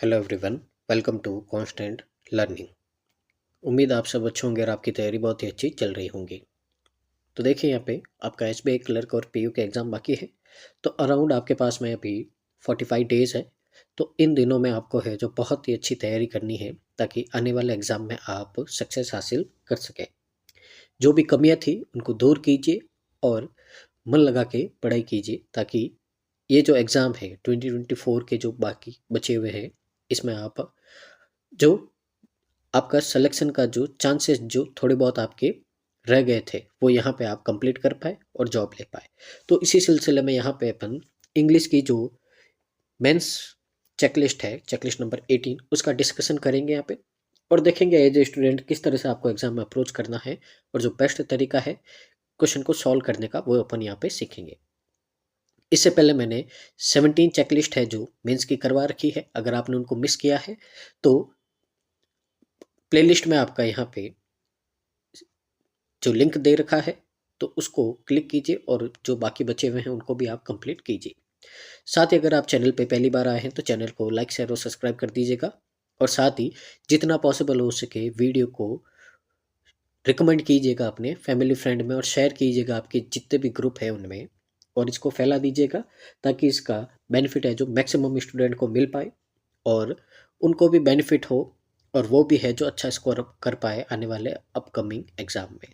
Hello everyone, welcome to constant learning. उम्मीद आप सब अच्छे होंगे और आपकी तैयारी बहुत ही अच्छी चल रही होंगी। तो देखिए यहाँ पे आपका एसबीआई क्लर्क और पीयू के एग्ज़ाम बाकी है। तो अराउंड आपके पास में अभी 45 डेज़ है। तो इन दिनों में आपको है जो बहुत ही अच्छी तैयारी करनी है ताकि आने वाले एग्ज़ाम में आप सक्सेस हासिल कर सकें। जो भी कमियाँ थी उनको दूर कीजिए और मन लगा के पढ़ाई कीजिए ताकि ये जो एग्ज़ाम है 2024 के जो बाकी बचे हुए हैं इसमें आप जो आपका सिलेक्शन का जो चांसेस जो थोड़े बहुत आपके रह गए थे वो यहाँ पे आप कंप्लीट कर पाए और जॉब ले पाए। तो इसी सिलसिले में यहाँ पे अपन इंग्लिश की जो मेंस चेकलिस्ट है, चेकलिस्ट नंबर 18, उसका डिस्कशन करेंगे यहाँ पे और देखेंगे एज ए स्टूडेंट किस तरह से आपको एग्जाम में अप्रोच करना है और जो बेस्ट तरीका है क्वेश्चन को सॉल्व करने का वो अपन यहाँ पे सीखेंगे। इससे पहले मैंने 17 चेकलिस्ट है जो मेंस की करवा रखी है। अगर आपने उनको मिस किया है तो प्लेलिस्ट में आपका यहाँ पे जो लिंक दे रखा है तो उसको क्लिक कीजिए और जो बाकी बचे हुए हैं उनको भी आप कंप्लीट कीजिए। साथ ही अगर आप चैनल पे पहली बार आए हैं तो चैनल को लाइक शेयर और सब्सक्राइब कर दीजिएगा और साथ ही जितना पॉसिबल हो सके वीडियो को रिकमेंड कीजिएगा अपने फैमिली फ्रेंड में और शेयर कीजिएगा आपके जितने भी ग्रुप है उनमें और इसको फैला दीजिएगा ताकि इसका बेनिफिट है जो मैक्सिमम स्टूडेंट को मिल पाए और उनको भी बेनिफिट हो और वो भी है जो अच्छा स्कोर कर पाए आने वाले अपकमिंग एग्ज़ाम में।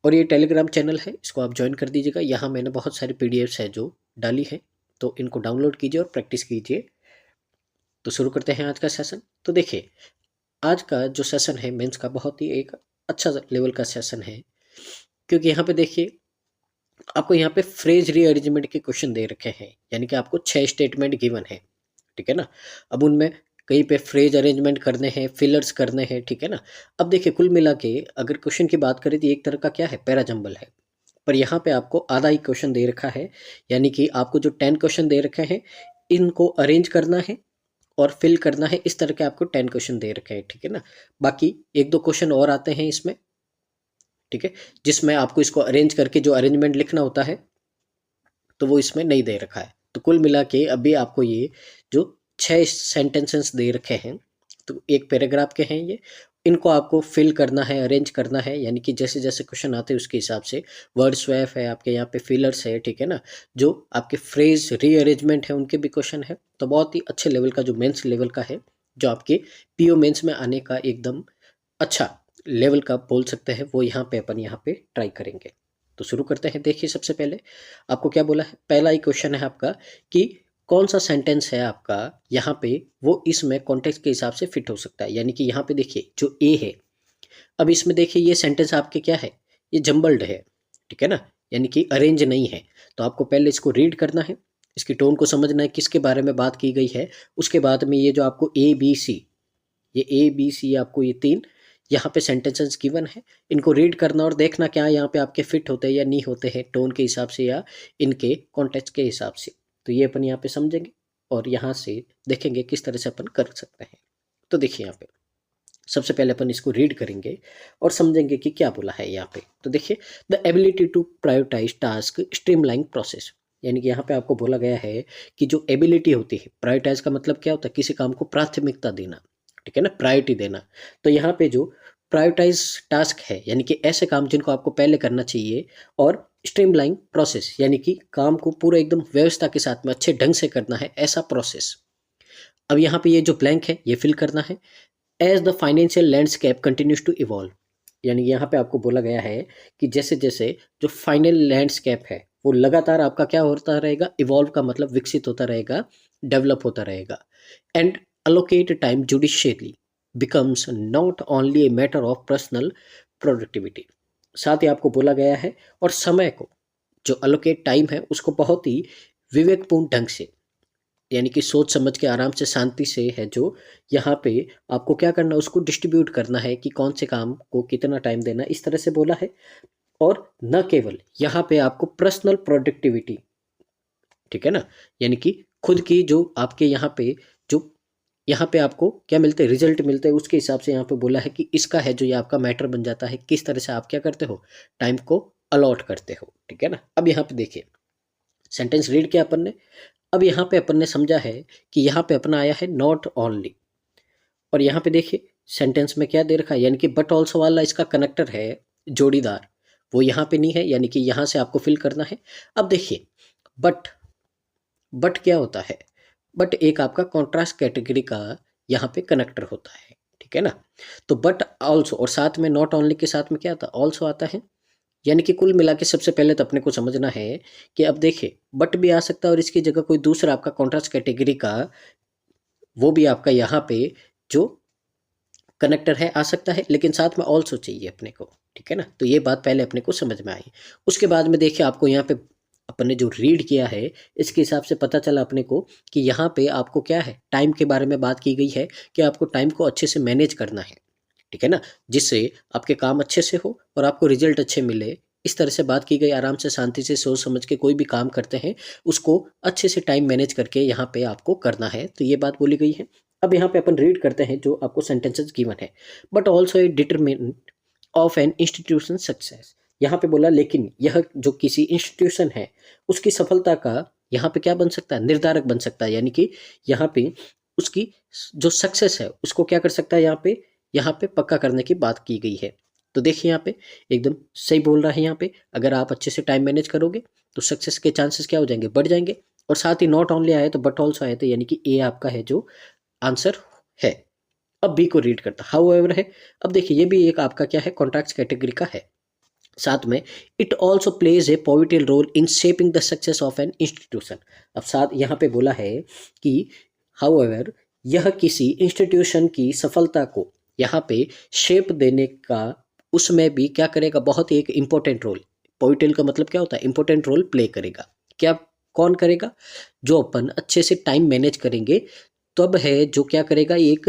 और ये टेलीग्राम चैनल है, इसको आप ज्वाइन कर दीजिएगा। यहाँ मैंने बहुत सारी पीडीएफ्स है जो डाली है तो इनको डाउनलोड कीजिए और प्रैक्टिस कीजिए। तो शुरू करते हैं आज का सेशन। तो देखिए आज का जो सेशन है मेंस का बहुत ही एक अच्छा लेवल का सेशन है क्योंकि यहाँ पे देखिए आपको यहाँ पे फ्रेज रीअरेंजमेंट के क्वेश्चन दे रखे हैं, यानी कि आपको 6 स्टेटमेंट गिवन है, ठीक है ना। अब उनमें कहीं पे फ्रेज अरेंजमेंट करने हैं, फिलर्स करने हैं, ठीक है ना। अब देखिए कुल मिला के अगर क्वेश्चन की बात करें तो एक तरह का क्या है, पैराजंबल है, पर यहाँ पे आपको आधा ही क्वेश्चन दे रखा है, यानी कि आपको जो 10 क्वेश्चन दे रखे हैं इनको अरेंज करना है और फिल करना है। इस तरह के आपको 10 क्वेश्चन दे रखे हैं, ठीक है ना। बाकी एक दो क्वेश्चन और आते हैं इसमें, ठीक है, जिसमें आपको इसको अरेंज करके जो अरेंजमेंट लिखना होता है तो वो इसमें नहीं दे रखा है। तो कुल मिला के अभी आपको ये जो 6 सेंटेंसेस दे रखे हैं तो एक पैराग्राफ के हैं ये, इनको आपको फिल करना है, अरेंज करना है, यानी कि जैसे जैसे क्वेश्चन आते हैं उसके हिसाब से। वर्ड स्वैप है आपके यहाँ पे, फिलर्स है, ठीक है ना। जो आपके फ्रेज रीअरेंजमेंट है उनके भी क्वेश्चन है। तो बहुत ही अच्छे लेवल का जो मेंस लेवल का है, जो आपके पीओ मेंस में आने का एकदम अच्छा लेवल का बोल सकते हैं, वो यहाँ पे अपन यहाँ पे ट्राई करेंगे। तो शुरू करते हैं। देखिए सबसे पहले आपको क्या बोला है, पहला ही क्वेश्चन है आपका कि कौन सा सेंटेंस है आपका यहाँ पे वो इसमें कॉन्टेक्स्ट के हिसाब से फिट हो सकता है। यानी कि यहाँ पे देखिए जो ए है, अब इसमें देखिए ये सेंटेंस आपके क्या है, ये जम्बल्ड है, ठीक है ना, यानी कि अरेंज नहीं है। तो आपको पहले इसको रीड करना है, इसकी टोन को समझना है, किसके बारे में बात की गई है। उसके बाद में ये जो आपको ए बी सी, ये ए बी सी आपको ये 3 यहाँ पे सेंटेंसेस गिवन है, इनको रीड करना और देखना क्या यहाँ पे आपके फिट होते हैं या नहीं होते हैं, टोन के हिसाब से या इनके कॉन्टेक्स्ट के हिसाब से। तो ये अपन यहाँ पे समझेंगे और यहाँ से देखेंगे किस तरह से अपन कर सकते हैं। तो देखिए यहाँ पे सबसे पहले अपन इसको रीड करेंगे और समझेंगे कि क्या बोला है यहाँ पे। तो देखिए the ability to prioritise task streamline process, यानी कि यहाँ पे आपको बोला गया है कि जो एबिलिटी होती है, प्रायोरिटाइज का मतलब क्या होता है, किसी काम को प्राथमिकता देना, ठीक है ना, प्रायोरिटी देना। तो यहाँ पे जो प्रायोरिटाइज टास्क है यानी कि ऐसे काम जिनको आपको पहले करना चाहिए, और स्ट्रीमलाइन प्रोसेस यानी कि काम को पूरा एकदम व्यवस्था के साथ में अच्छे ढंग से करना है, ऐसा प्रोसेस। अब यहाँ पे ये जो ब्लैंक है ये फिल करना है। As the financial landscape continues to evolve, यानी यहाँ पे आपको बोला गया है कि जैसे जैसे जो फाइनल लैंडस्केप है वो लगातार आपका क्या होता रहेगा, इवॉल्व का मतलब विकसित होता रहेगा, डेवलप होता रहेगा। And allocate time judiciously becomes not only a matter of personal productivity, साथ ही आपको बोला गया है और समय को जो allocate टाइम है उसको बहुत ही विवेकपूर्ण ढंग से, यानी कि सोच समझ के आराम से शांति से है जो यहाँ पे आपको क्या करना है, उसको डिस्ट्रीब्यूट करना है कि कौन से काम को कितना टाइम देना, इस तरह से बोला है। और न केवल यहाँ पे आपको पर्सनल प्रोडक्टिविटी, ठीक है ना, यानी कि खुद की जो आपके यहाँ पे आपको क्या मिलते हैं, रिजल्ट मिलते हैं, उसके हिसाब से यहाँ पे बोला है कि इसका है जो ये आपका मैटर बन जाता है, किस तरह से आप क्या करते हो, टाइम को अलॉट करते हो, ठीक है ना। अब यहाँ पे देखिए सेंटेंस रीड किया अपन ने। अब यहाँ पे अपन ने समझा है कि यहाँ पे अपना आया है नॉट ओनली, और यहाँ पे देखिए सेंटेंस में क्या दे रखा है, यानी कि बट ऑल्सो वाला इसका कनेक्टर है जोड़ीदार, वो यहाँ पे नहीं है, यानी कि यहाँ से आपको फिल करना है। अब देखिए बट क्या होता है, बट एक आपका कॉन्ट्रास्ट कैटेगरी का यहाँ पे कनेक्टर होता है, ठीक है ना। तो बट ऑल्सो और साथ में नॉट ओनली के साथ में क्या आता है, ऑल्सो आता है। यानी कि कुल मिला के सबसे पहले तो अपने को समझना है कि अब देखिए बट भी आ सकता है और इसकी जगह कोई दूसरा आपका कॉन्ट्रास्ट कैटेगरी का वो भी आपका यहाँ पे जो कनेक्टर है आ सकता है, लेकिन साथ में ऑल्सो चाहिए अपने को, ठीक है ना। तो ये बात पहले अपने को समझ में आई। उसके बाद में देखिए आपको यहाँ पे अपन ने जो रीड किया है इसके हिसाब से पता चला अपने को कि यहाँ पे आपको क्या है, टाइम के बारे में बात की गई है कि आपको टाइम को अच्छे से मैनेज करना है, ठीक है ना, जिससे आपके काम अच्छे से हो और आपको रिजल्ट अच्छे मिले। इस तरह से बात की गई, आराम से शांति से सोच समझ के कोई भी काम करते हैं उसको अच्छे से टाइम मैनेज करके यहाँ पे आपको करना है, तो ये बात बोली गई है। अब यहाँ पे अपन रीड करते हैं जो आपको सेंटेंसेस गिवन है। But also a determinant of an institution success, यहाँ पे बोला लेकिन यह जो किसी इंस्टीट्यूशन है उसकी सफलता का यहाँ पे क्या बन सकता है, निर्धारक बन सकता है, यानी कि यहाँ पे उसकी जो सक्सेस है उसको क्या कर सकता है, यहाँ पे पक्का करने की बात की गई है। तो देखिए यहाँ पे एकदम सही बोल रहा है, यहाँ पे अगर आप अच्छे से टाइम मैनेज करोगे तो सक्सेस के चांसेस क्या हो जाएंगे, बढ़ जाएंगे। और साथ ही नॉट ओनली आए तो बट ऑल्सो आए थे, यानी कि ए आपका है जो आंसर है। अब बी को रीड करता हाउएवर है। अब देखिए ये भी एक आपका क्या है, कॉन्ट्रैक्ट्स कैटेगरी का है। साथ में it also plays a positive role in shaping the success of an institution. अब साथ यहाँ पे बोला है कि हाउएवर यह किसी इंस्टीट्यूशन की सफलता को यहाँ पे शेप देने का उसमें भी क्या करेगा, बहुत ही एक इंपॉर्टेंट रोल। पॉजिटिव का मतलब क्या होता है, इंपॉर्टेंट रोल प्ले करेगा। क्या कौन करेगा, जो अपन अच्छे से टाइम मैनेज करेंगे तब है जो क्या करेगा, एक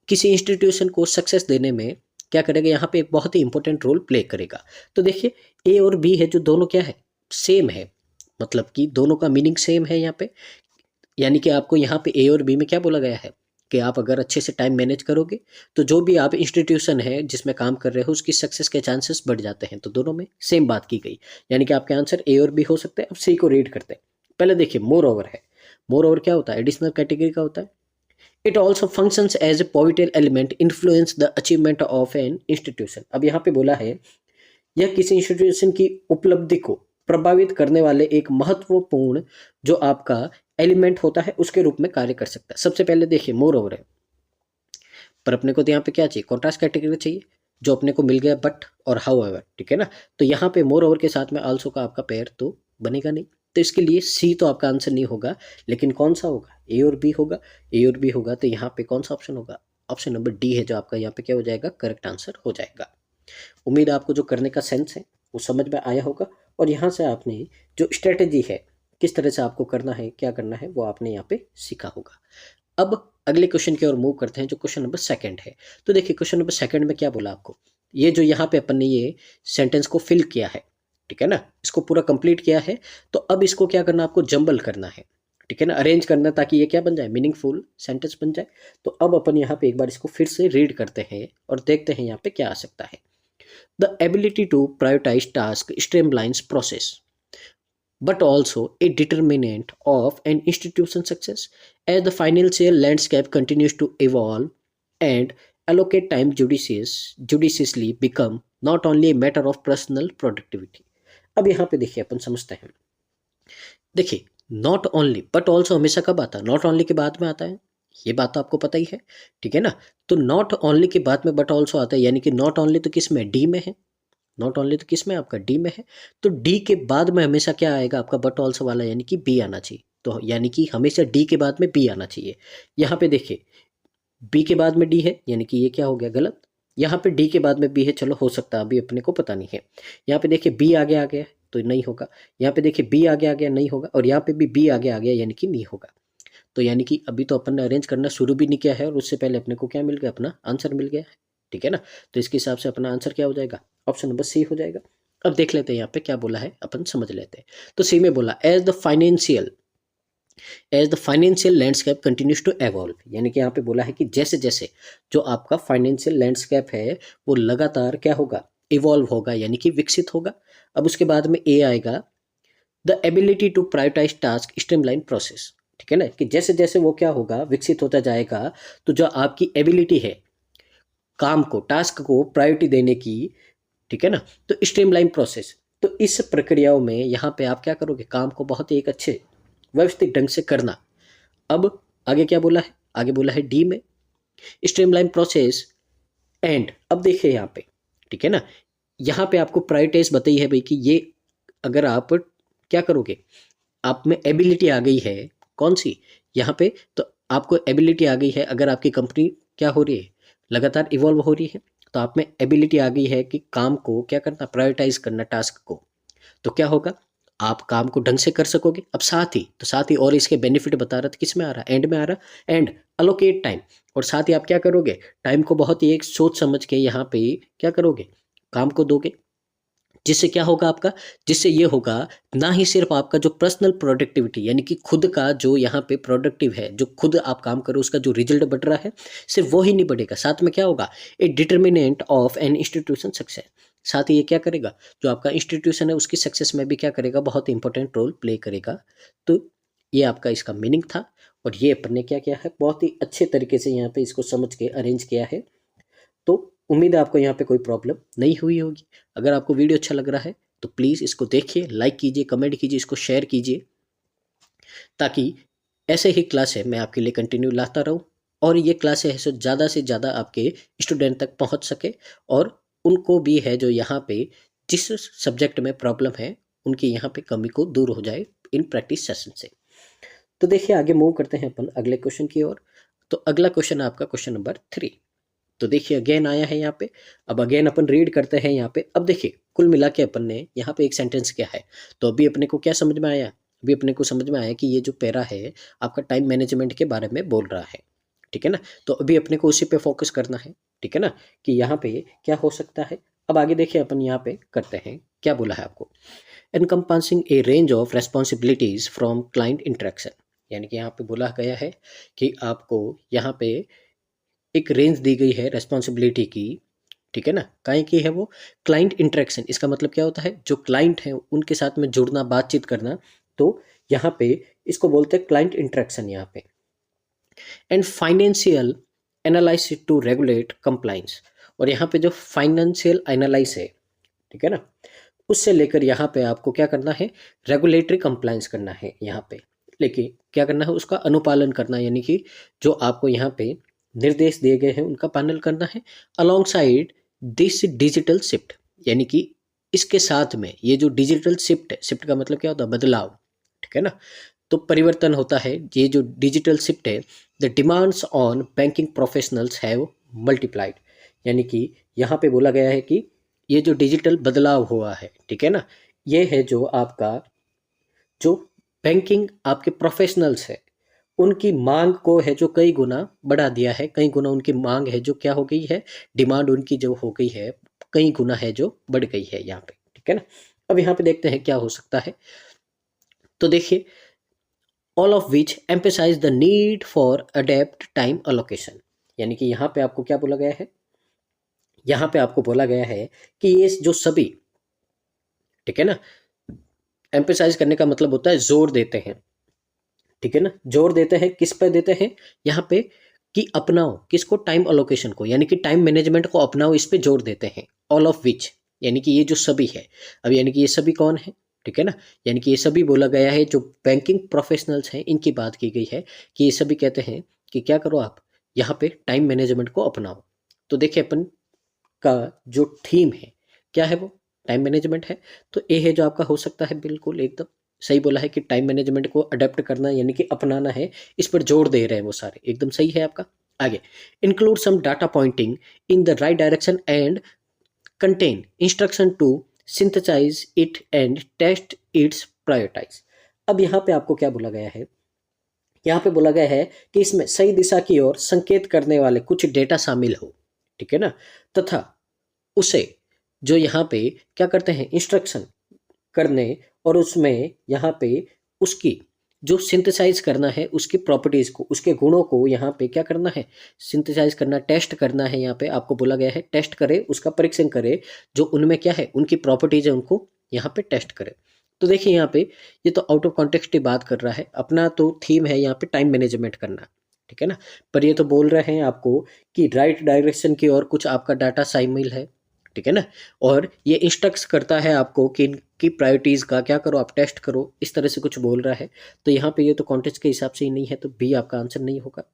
किसी इंस्टीट्यूशन को सक्सेस देने में क्या करेगा, यहाँ पे एक बहुत ही इंपॉर्टेंट रोल प्ले करेगा। तो देखिए ए और बी है जो दोनों क्या है, सेम है, मतलब कि दोनों का मीनिंग सेम है यहाँ पे। यानी कि आपको यहाँ पे ए और बी में क्या बोला गया है कि आप अगर अच्छे से टाइम मैनेज करोगे तो जो भी आप इंस्टीट्यूशन है जिसमें काम कर रहे हो उसकी सक्सेस के चांसेस बढ़ जाते हैं। तो दोनों में सेम बात की गई, यानी कि आपके आंसर ए और बी हो सकते हैं। अब सी को रीड करते हैं। पहले देखिए मोर ओवर है। मोर ओवर क्या होता है, एडिशनल कैटेगरी का होता है। It also functions as a positive element influence the achievement of an institution. अब यहाँ पे बोला है यह किसी इंस्टीट्यूशन की उपलब्धि को प्रभावित करने वाले एक महत्वपूर्ण जो आपका एलिमेंट होता है उसके रूप में कार्य कर सकता है। सबसे पहले देखिए मोर ओवर है, पर अपने को तो यहाँ पे क्या चाहिए, कॉन्ट्रास्ट कैटेगरी चाहिए, जो अपने को मिल गया बट और हाउएवर, ठीक है ना। तो यहाँ पे मोर ओवर के साथ में आल्सो का आपका पेयर तो बनेगा नहीं, तो इसके लिए सी तो आपका आंसर नहीं होगा, लेकिन कौन सा होगा, ए और बी होगा। ए और बी होगा तो यहाँ पे कौन सा ऑप्शन होगा, ऑप्शन नंबर डी है जो आपका यहाँ पे क्या हो जाएगा, करेक्ट आंसर हो जाएगा। उम्मीद है आपको जो करने का सेंस है वो समझ में आया होगा, और यहाँ से आपने जो स्ट्रेटेजी है किस तरह से आपको करना है, क्या करना है, वो आपने यहाँ पे सीखा होगा। अब अगले क्वेश्चन की ओर मूव करते हैं जो क्वेश्चन नंबर सेकंड है। तो देखिए क्वेश्चन नंबर सेकंड में क्या बोला आपको, ये जो यहाँ पे अपन ने ये सेंटेंस को फिल किया है, ठीक है ना, इसको पूरा कंप्लीट किया है। तो अब इसको क्या करना, आपको जंबल करना है, ठीक है ना, अरेंज करना, ताकि ये क्या बन जाए, मीनिंगफुल सेंटेंस बन जाए। तो अब अपन यहाँ पे एक बार इसको फिर से रीड करते हैं और देखते हैं यहाँ पे क्या आ सकता है। The ability to prioritize tasks streamlines process, but also a determinant of an institution's success. As the financial landscape continues to evolve and allocate time judiciously become not only a matter of personal productivity. अब यहाँ पे देखिए अपन समझते हैं। देखिए not only but also हमेशा कब आता है, नॉट ओनली के बाद में आता है, ये बात तो आपको पता ही है, ठीक है ना। तो नॉट ओनली के बाद में बट ऑल्सो आता है, यानी कि नॉट ओनली तो किस में, डी में है। नॉट ओनली तो किस में, आपका डी में है। तो डी के बाद में हमेशा क्या आएगा, आपका बट ऑल्सो वाला, यानी कि बी आना चाहिए। तो यानी कि हमेशा डी के बाद में बी आना चाहिए। यहाँ पे देखिए बी के बाद में डी है, यानी कि ये क्या हो गया, गलत। यहाँ पे डी के बाद में बी है, चलो हो सकता है, अभी अपने को पता नहीं है। यहाँ पे देखिए बी आगे आ गया तो नहीं होगा, यहाँ पे देखिए बी आगे आ गया नहीं होगा, और यहाँ पे भी बी आगे आ गया यानी कि नहीं होगा। तो यानी कि अभी तो अपन ने अरेंज करना शुरू भी नहीं किया है और उससे पहले अपने को क्या मिल गया, अपना आंसर मिल गया है, ठीक है ना। तो इसके हिसाब से अपना आंसर क्या हो जाएगा, ऑप्शन नंबर सी हो जाएगा। अब देख लेते हैं यहाँ पे क्या बोला है, अपन समझ लेते हैं। तो सी में बोला as the financial landscape continues to evolve, यानी कि यहाँ पे बोला है कि जैसे जैसे जो आपका फाइनेंशियल लैंडस्केप है वो लगातार क्या होगा, इवॉल्व होगा, यानी कि विकसित होगा। अब उसके बाद में ए आएगा, the ability to prioritise task streamline process. ठीक है ना, कि जैसे जैसे वो क्या होगा, विकसित होता जाएगा, तो जो आपकी एबिलिटी है काम को, टास्क को प्रायोरिटी देने की, ठीक है ना, तो स्ट्रीमलाइन प्रोसेस। तो इस प्रक्रियाओं में यहाँ पे आप क्या करोगे, काम को बहुत ही एक अच्छे व्यवस्थित ढंग से करना। अब आगे क्या बोला है, आगे बोला है डी में स्ट्रीमलाइन प्रोसेस एंड। अब देखिए यहाँ पे, ठीक है ना, यहाँ पे आपको प्रायोरिटाइज बताई है भाई कि ये अगर आप क्या करोगे, आप में एबिलिटी आ गई है कौन सी यहाँ पे, तो आपको एबिलिटी आ गई है, अगर आपकी कंपनी क्या हो रही है, लगातार इवॉल्व हो रही है, तो आप में एबिलिटी आ गई है कि काम को क्या करना, प्रायोरिटाइज करना टास्क को, तो क्या होगा, आप काम को ढंग से कर सकोगे। अब साथ ही और इसके बेनिफिट बता रहा था, किस में आ रहा, एंड में आ रहा, एंड अलोकेट टाइम। और साथ ही आप क्या करोगे, टाइम को बहुत ही एक सोच समझ के यहाँ पे क्या करोगे, काम को दोगे, जिससे क्या होगा आपका, जिससे ये होगा ना ही सिर्फ आपका जो पर्सनल प्रोडक्टिविटी यानी कि खुद का जो यहाँ पे प्रोडक्टिव है, जो खुद आप काम करो उसका जो रिजल्ट बढ़ रहा है, सिर्फ वो ही नहीं बढ़ेगा, साथ में क्या होगा, ए determinant of an institution success. साथ ही ये क्या करेगा, जो आपका इंस्टीट्यूशन है उसकी सक्सेस में भी क्या करेगा, बहुत इंपॉर्टेंट रोल प्ले करेगा। तो ये आपका इसका मीनिंग था, और ये अपन ने क्या किया है, बहुत ही अच्छे तरीके से यहाँ पे इसको समझ के अरेंज किया है। तो उम्मीद है आपको यहाँ पे कोई प्रॉब्लम नहीं हुई होगी। अगर आपको वीडियो अच्छा लग रहा है तो प्लीज़ इसको देखिए, लाइक कीजिए, कमेंट कीजिए, इसको शेयर कीजिए, ताकि ऐसे ही क्लास है मैं आपके लिए कंटिन्यू लाता रहूँ, और ये क्लासें है सो ज़्यादा से ज़्यादा आपके स्टूडेंट तक पहुँच सके, और उनको भी है जो यहाँ पे जिस सब्जेक्ट में प्रॉब्लम है उनकी यहाँ पे कमी को दूर हो जाए इन प्रैक्टिस सेशन से। तो देखिए आगे मूव करते हैं अपन अगले क्वेश्चन की ओर। तो अगला क्वेश्चन है आपका क्वेश्चन नंबर 3। तो देखिए अगेन आया है यहाँ पे। अब अगेन अपन रीड करते हैं यहाँ पे। अब देखिए कुल मिला के अपन ने यहाँ पे एक सेंटेंस क्या है, तो अभी अपने को क्या समझ में आया, अभी अपने को समझ में आया कि ये जो पैरा है आपका टाइम मैनेजमेंट के बारे में बोल रहा है, ठीक है ना। तो अभी अपने को उसी पे फोकस करना है, ठीक है ना, कि यहाँ पे क्या हो सकता है। अब आगे देखिए अपन यहाँ पे करते हैं, क्या बोला है आपको, encompassing A range of responsibilities from client interaction. यानी कि यहाँ पे बोला गया है कि आपको यहाँ पे एक रेंज दी गई है रेस्पॉन्सिबिलिटी की, ठीक है ना, काहे की है वो, क्लाइंट इंटरेक्शन। इसका मतलब क्या होता है, जो क्लाइंट है उनके साथ में जुड़ना, बातचीत करना, तो यहाँ पे इसको बोलते हैं क्लाइंट इंटरेक्शन यहाँ पे। And financial analysis to regulate compliance. और यहाँ पे जो फाइनेंशियल एनालाइस है, ठीक है ना, उससे लेकर यहाँ पे आपको क्या करना है, रेगुलेटरी कंप्लाइंस करना है यहाँ पे, लेकिन क्या करना है, उसका अनुपालन करना, यानी कि जो आपको यहाँ पे निर्देश दिए गए हैं उनका पालन करना है। Along side this digital shift, यानी कि इसके साथ में ये जो डिजिटल शिफ्ट है, शिफ्ट का मतलब क्या होता है, बदलाव, ठीक है ना, तो परिवर्तन होता है, ये जो डिजिटल शिफ्ट है, the demands on banking professionals have multiplied. यानी कि यहाँ पे बोला गया है कि ये जो डिजिटल बदलाव हुआ है, ठीक है ना, ये है जो आपका जो बैंकिंग आपके प्रोफेशनल्स है उनकी मांग को है जो कई गुना बढ़ा दिया है, कई गुना उनकी मांग है जो क्या हो गई है, डिमांड उनकी जो हो गई है कई गुना है जो बढ़ गई है यहाँ पे, ठीक है ना। अब यहाँ पे देखते हैं क्या हो सकता है। तो देखिए all of which emphasise the need for adept time allocation. यानी कि यहाँ पे आपको क्या बोला गया है, यहाँ पे आपको बोला गया है कि ये जो सभी, ठीक है ना, एम्फेसाइज करने का मतलब होता है जोर देते हैं, ठीक है ना, जोर देते हैं, किस पे देते हैं यहाँ पे, कि अपनाओ किसको, टाइम अलोकेशन को, यानी कि टाइम मैनेजमेंट को अपनाओ, इस पे जोर देते हैं। ऑल ऑफ विच यानी कि ये जो सभी है, अब यानी कि ये सभी कौन है, ठीक है ना, यानी कि ये सभी बोला गया है जो बैंकिंग प्रोफेशनल्स हैं इनकी बात की गई है, कि ये सभी कहते हैं कि क्या करो आप यहाँ पे टाइम मैनेजमेंट को अपनाओ। तो देखिए अपन का जो थीम है क्या है, वो टाइम मैनेजमेंट है, तो ये है जो आपका हो सकता है, बिल्कुल एकदम सही बोला है कि टाइम मैनेजमेंट को अडेप्ट करना यानी कि अपनाना है, इस पर जोर दे रहे हैं वो सारे, एकदम सही है आपका। आगे include some data pointing in the right direction and contain instruction to synthesise it and test its prioritise. अब यहाँ पे आपको क्या बोला गया है, यहाँ पे बोला गया है कि इसमें सही दिशा की ओर संकेत करने वाले कुछ डेटा शामिल हो, ठीक है ना, तथा उसे जो यहाँ पे क्या करते हैं, इंस्ट्रक्शन करने, और उसमें यहाँ पे उसकी जो सिंथेसाइज करना है उसकी प्रॉपर्टीज को, उसके गुणों को यहाँ पे क्या करना है, सिंथेसाइज करना, टेस्ट करना है। यहाँ पे आपको बोला गया है टेस्ट करे, उसका परीक्षण करे, जो उनमें क्या है उनकी प्रॉपर्टीज है उनको यहाँ पे टेस्ट करे। तो देखिए यहाँ पे ये तो आउट ऑफ कॉन्टेक्स्ट की बात कर रहा है, अपना तो थीम है यहाँ पे टाइम मैनेजमेंट करना, ठीक है ना। पर ये तो बोल रहे हैं आपको कि राइट डायरेक्शन की ओर कुछ आपका डाटा शामिल है, ठीक है ना। और ये इंस्ट्रक्ट करता है आपको कि इनकी प्रायोरिटीज़ का क्या करो, आप टेस्ट करो, इस तरह से कुछ बोल रहा है। तो यहाँ पे ये तो कॉन्टेक्स्ट के हिसाब से ही नहीं है, तो बी आपका आंसर नहीं होगा,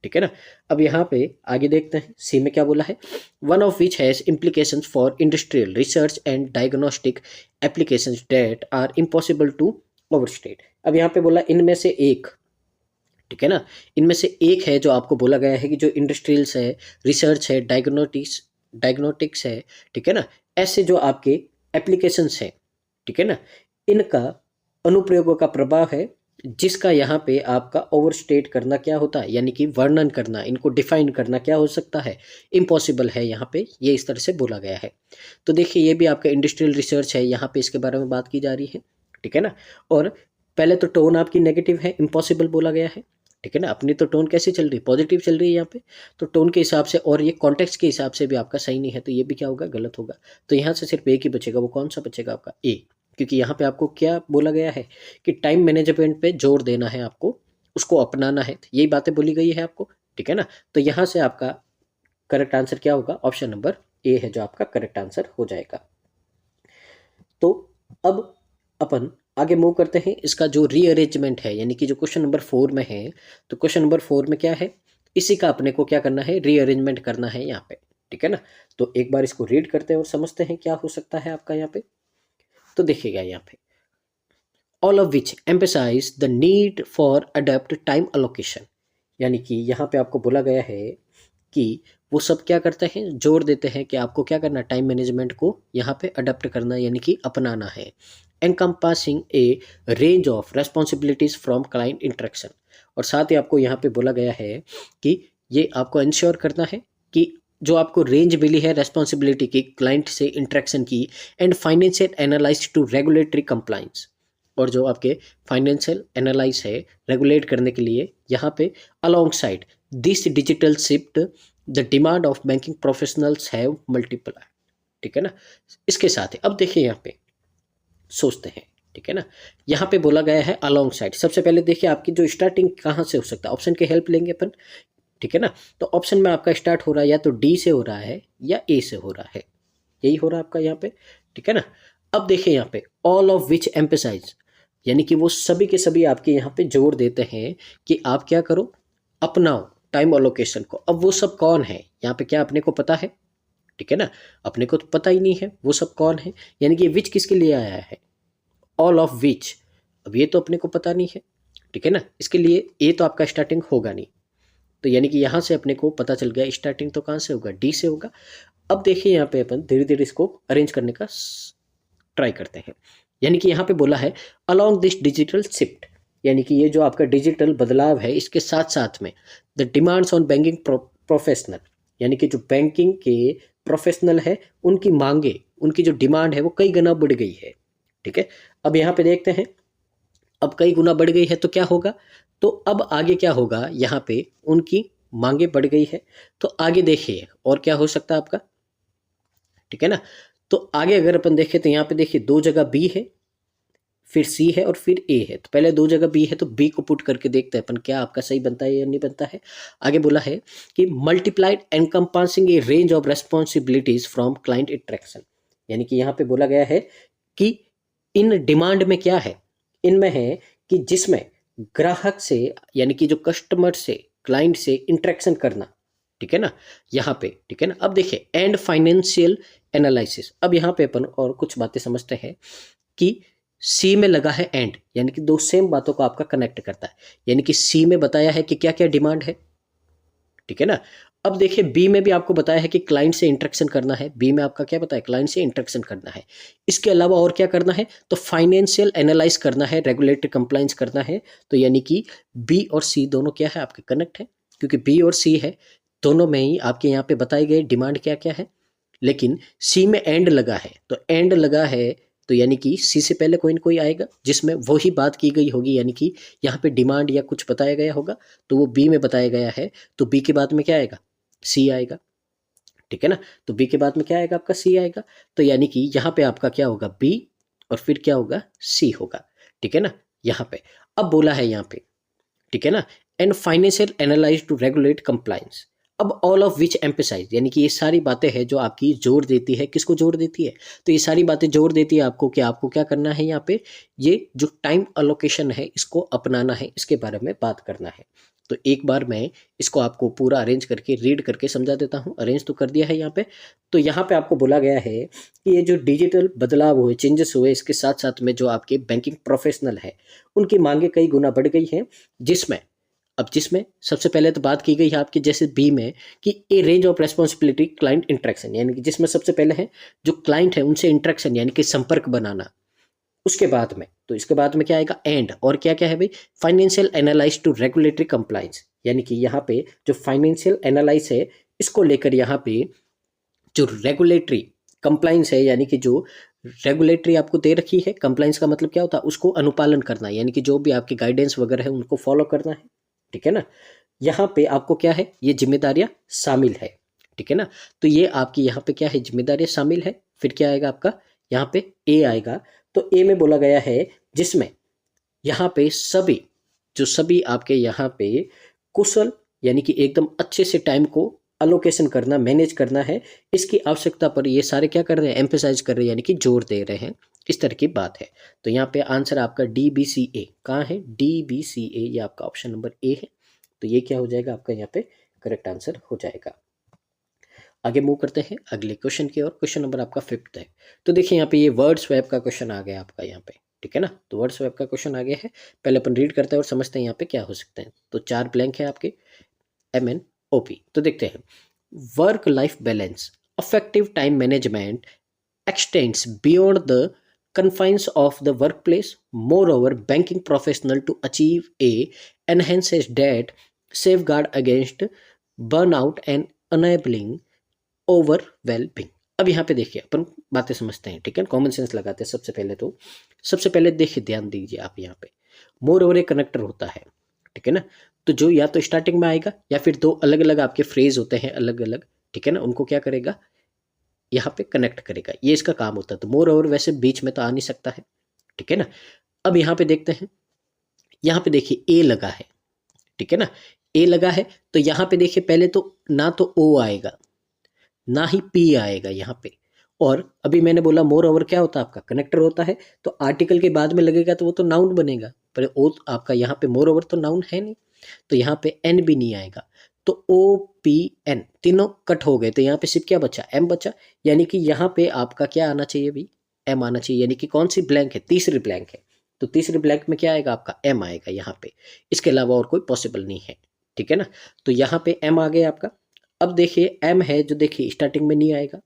ठीक है ना। अब यहाँ पे आगे देखते हैं, सी में क्या बोला है, one of which has implications for industrial research and diagnostic applications that are impossible to overstate. अब यहाँ पे बोला इनमें से एक, ठीक है ना, इनमें से एक है जो आपको बोला गया है कि जो इंडस्ट्रियल्स है, रिसर्च है, डायग्नोटिक्स है, ठीक है ना, ऐसे जो आपके एप्लीकेशंस हैं, ठीक है ना, इनका अनुप्रयोगों का प्रभाव है, जिसका यहाँ पे आपका ओवरस्टेट करना क्या होता है, यानी कि वर्णन करना, इनको डिफाइन करना क्या हो सकता है, इम्पॉसिबल है। यहाँ पे ये इस तरह से बोला गया है। तो देखिए ये भी आपका इंडस्ट्रियल रिसर्च है, यहाँ पे इसके बारे में बात की जा रही है, ठीक है ना। और पहले तो टोन आपकी नेगेटिव है, इम्पॉसिबल बोला गया है, ठीक है ना। अपनी तो टोन कैसी चल रही है, पॉजिटिव चल रही है यहाँ पे, तो टोन के हिसाब से और ये कॉन्टेक्स्ट के हिसाब से भी आपका सही नहीं है, तो ये भी क्या होगा, गलत होगा। तो यहाँ से सिर्फ एक ही बचेगा, वो कौन सा बचेगा आपका, ए, क्योंकि यहाँ पे आपको क्या बोला गया है कि टाइम मैनेजमेंट पे जोर देना है आपको, उसको अपनाना है, यही बातें बोली गई है आपको, ठीक है ना। तो यहाँ से आपका करेक्ट आंसर क्या होगा, ऑप्शन नंबर ए है जो आपका करेक्ट आंसर हो जाएगा। तो अब अपन आगे मूव करते हैं, इसका जो रीअरेंजमेंट है, यानी कि जो क्वेश्चन नंबर 4 में है, तो क्वेश्चन नंबर 4 में क्या है, इसी का अपने को क्या करना है, रीअरेंजमेंट करना है यहाँ पे, ठीक है ना। तो एक बार इसको रीड करते हैं और समझते हैं क्या हो सकता है आपका यहाँ पे। तो देखिएगा यहाँ पे, all of which emphasise the need for adept time allocation, यानी कि यहाँ पे आपको बोला गया है कि वो सब क्या करते हैं, जोर देते हैं कि आपको क्या करना, टाइम मैनेजमेंट को यहाँ पे अडेप्ट करना, यानी कि अपनाना है। Encompassing A range of responsibilities from client interaction, और साथ ही आपको यहाँ पे बोला गया है कि ये आपको इंश्योर करना है कि जो आपको रेंज मिली है रेस्पॉन्सिबिलिटी की, क्लाइंट से इंटरेक्शन की, and financial analyse to regulatory compliance, और जो आपके फाइनेंशियल एनालाइज है रेगुलेट करने के लिए, यहाँ पे along side this digital shift the demand of banking professionals have multiply, ठीक है ना। इसके साथ ही अब देखिए यहाँ पे सोचते हैं, ठीक है ना, यहाँ पे बोला गया है अलॉन्ग साइड। सबसे पहले देखिए आपकी जो स्टार्टिंग कहाँ से हो सकता है, ऑप्शन की हेल्प लेंगे अपन, ठीक है ना। तो ऑप्शन में आपका स्टार्ट हो रहा है या तो डी से हो रहा है या ए से हो रहा है, यही हो रहा है आपका यहाँ पे, ठीक है ना। अब देखिए यहाँ पे ऑल ऑफ विच एम्फेसाइज, यानी कि वो सभी के सभी आपके यहाँ पे जोर देते हैं कि आप क्या करो, अपनाओ टाइम अलोकेशन को। अब वो सब कौन है यहाँ पे, क्या अपने को पता है, ठीक है ना, अपने को तो पता ही नहीं है वो सब कौन है, यानी कि विच किसके लिए आया है, ऑल ऑफ विच, अब ये तो अपने को पता नहीं है, ठीक है ना, इसके लिए ए तो आपका स्टार्टिंग होगा नहीं, तो यानी कि यहाँ से अपने को पता चल गया स्टार्टिंग तो कहाँ से होगा, डी से होगा। अब देखिए यहाँ पे अपन धीरे धीरे इसको अरेंज करने का ट्राई करते हैं, यानी कि यहाँ पे बोला है अलॉन्ग दिस डिजिटल शिफ्ट, यानी कि ये जो आपका डिजिटल बदलाव है, इसके साथ साथ में the demands on banking professional, यानी कि जो बैंकिंग के प्रोफेशनल है उनकी मांगे, उनकी जो डिमांड है वो कई गुना बढ़ गई है, ठीक है। अब यहाँ पे देखते हैं, अब कई गुना बढ़ गई है तो क्या होगा, तो अब आगे क्या होगा, यहाँ पे उनकी मांगे बढ़ गई है, तो आगे देखिए और क्या हो सकता है आपका, ठीक है ना। तो आगे अगर अपन देखें तो यहाँ पे देखिए दो जगह बी है, फिर सी है और फिर ए है, तो पहले दो जगह बी है तो बी को पुट करके देखते हैं अपन क्या आपका सही बनता है या नहीं बनता है। आगे बोला है कि multiplied encompassing A range of responsibilities from client interaction, यानी कि यहाँ पे बोला गया है कि इन डिमांड में क्या है, इनमें है कि जिसमें ग्राहक से, यानी कि जो कस्टमर से, क्लाइंट से इंटरेक्शन करना, ठीक है ना, यहाँ पे, ठीक है ना। अब देखिए एंड फाइनेंशियल एनालिसिस, अब यहाँ पे अपन और कुछ बातें समझते हैं कि सी में लगा है एंड, यानी कि दो सेम बातों को आपका कनेक्ट करता है, यानी कि सी में बताया है कि क्या क्या डिमांड है, ठीक है ना। अब देखिए बी में भी आपको बताया है कि क्लाइंट से इंटरेक्शन करना है, बी में आपका क्या बताया, क्लाइंट से इंटरेक्शन करना है, इसके अलावा और क्या करना है, तो फाइनेंशियल एनालाइज करना है, रेगुलेटरी कंप्लाइंस करना है। तो यानी कि बी और सी दोनों क्या है आपके कनेक्ट है, क्योंकि बी और सी है, दोनों में ही आपके यहाँ पे बताए गए डिमांड क्या क्या है। लेकिन सी में एंड लगा है, तो एंड लगा है तो यानी कि सी से पहले कोई ना कोई आएगा जिसमें वही बात की गई होगी, यानी कि यहाँ पे डिमांड या कुछ बताया गया होगा, तो वो बी में बताया गया है, तो बी के बाद में क्या आएगा, सी आएगा, ठीक है ना। तो बी के बाद में क्या आएगा आपका, सी आएगा। तो यानी कि यहाँ पे आपका क्या होगा, बी और फिर क्या होगा, सी होगा, ठीक है ना। यहाँ पे अब बोला है यहाँ पे, ठीक है ना, and financial analyse to regulate compliance. अब ऑल ऑफ विच एम्फेसाइज, यानी कि ये सारी बातें हैं जो आपकी जोर देती है, किसको जोर देती है, तो ये सारी बातें जोर देती है आपको कि आपको क्या करना है यहाँ पे, ये जो टाइम अलोकेशन है इसको अपनाना है, इसके बारे में बात करना है। तो एक बार मैं इसको आपको पूरा अरेंज करके रीड करके समझा देता हूँ। अरेंज तो कर दिया है यहाँ पे। तो यहाँ पे आपको बोला गया है कि ये जो डिजिटल बदलाव हुए, चेंजेस हुए, इसके साथ साथ में जो आपके बैंकिंग प्रोफेशनल है उनकी मांगे कई गुना बढ़ गई हैं, जिसमें सबसे पहले तो बात की गई है आपकी जैसे बी में कि ए range of responsibility client interaction, यानी कि जिसमें सबसे पहले है जो क्लाइंट है उनसे इंटरेक्शन यानी कि संपर्क बनाना। उसके बाद में, तो इसके बाद में क्या आएगा, एंड, और क्या क्या है भाई, financial analyse to regulatory compliance, यानी कि यहाँ पे जो फाइनेंशियल एनालाइज है इसको लेकर यहाँ पे जो रेगुलेटरी कंप्लाइंस है, यानी कि जो रेगुलेटरी आपको दे रखी है, कंप्लाइंस का मतलब क्या होता है, उसको अनुपालन करना, यानी कि जो भी आपके गाइडेंस वगैरह है उनको फॉलो करना है, ठीक है ना। यहाँ पे आपको क्या है, ये जिम्मेदारियां शामिल है, ठीक है ना। तो ये आपकी यहाँ पे क्या है, जिम्मेदारियां शामिल है। फिर क्या आएगा आपका, यहाँ पे ए आएगा। तो ए में बोला गया है जिसमें यहाँ पे सभी आपके यहाँ पे कुशल, यानी कि एकदम अच्छे से टाइम को अलोकेशन करना, मैनेज करना है, इसकी आवश्यकता पर ये सारे क्या कर रहे हैं, एम्फेसाइज कर रहे हैं, यानी कि जोर दे रहे हैं, इस तरह की बात है। तो यहाँ पे आंसर आपका DBCA कहाँ है, DBCA, ये आपका ऑप्शन नंबर ए है। तो ये क्या हो जाएगा आपका यहाँ पे करेक्ट आंसर हो जाएगा। आगे मूव करते हैं अगले क्वेश्चन की ओर। क्वेश्चन नंबर आपका 5th है। तो देखिए यहाँ पे ये वर्ड स्वैप का क्वेश्चन आ गया आपका यहाँ पे, ठीक है ना। तो वर्ड स्वैप का क्वेश्चन आ गया है, पहले अपन रीड करते हैं और समझते हैं यहाँ पे क्या हो सकते हैं। तो 4 ब्लैंक है आपके, MNOP। तो देखते हैं, work life balance, effective time management extends beyond the confines of the workplace. Moreover, banking professional to achieve a enhances that safeguard against burnout and enabling overwhelming। अब यहाँ पे देखिए अपन बातें समझते हैं, ठीक है, कॉमन सेंस लगाते हैं। सबसे पहले देखिए, ध्यान दीजिए आप यहाँ पे, मोर ओवर एक कनेक्टर होता है, ठीक है ना। तो जो या तो स्टार्टिंग में आएगा या फिर दो अलग अलग आपके फ्रेज होते हैं अलग अलग, ठीक है ना, उनको क्या करेगा, यहाँ पे कनेक्ट करेगा, ये इसका काम होता है। तो मोर ओवर वैसे बीच में तो आ नहीं सकता है, ठीक है ना। अब यहाँ पे देखते हैं, यहाँ पे देखिए ए लगा है, ठीक है ना, ए लगा है। तो यहाँ पे देखिए पहले तो ना तो ओ आएगा ना ही पी आएगा यहाँ पे। और अभी मैंने बोला मोर ओवर क्या होता है आपका, कनेक्टर होता है। तो आर्टिकल के बाद में लगेगा तो वो तो नाउन बनेगा, पर ओ आपका यहाँ पे मोर ओवर तो नाउन है नहीं, तो यहाँ पे एन भी नहीं आएगा। तो OPN तीनों कट हो गए, तो यहाँ पे सिर्फ क्या बचा, एम बचा। यानी कि यहाँ पे आपका क्या आना चाहिए भाई, एम आना चाहिए। यानी कि कौन सी ब्लैंक है, तीसरी ब्लैंक है। तो तीसरी ब्लैंक में क्या आएगा आपका, एम आएगा यहाँ पे, इसके अलावा और कोई पॉसिबल नहीं है, ठीक है ना। तो यहाँ पे एम आ गया आपका। अब देखिए एम है जो देखिए स्टार्टिंग में नहीं आएगा,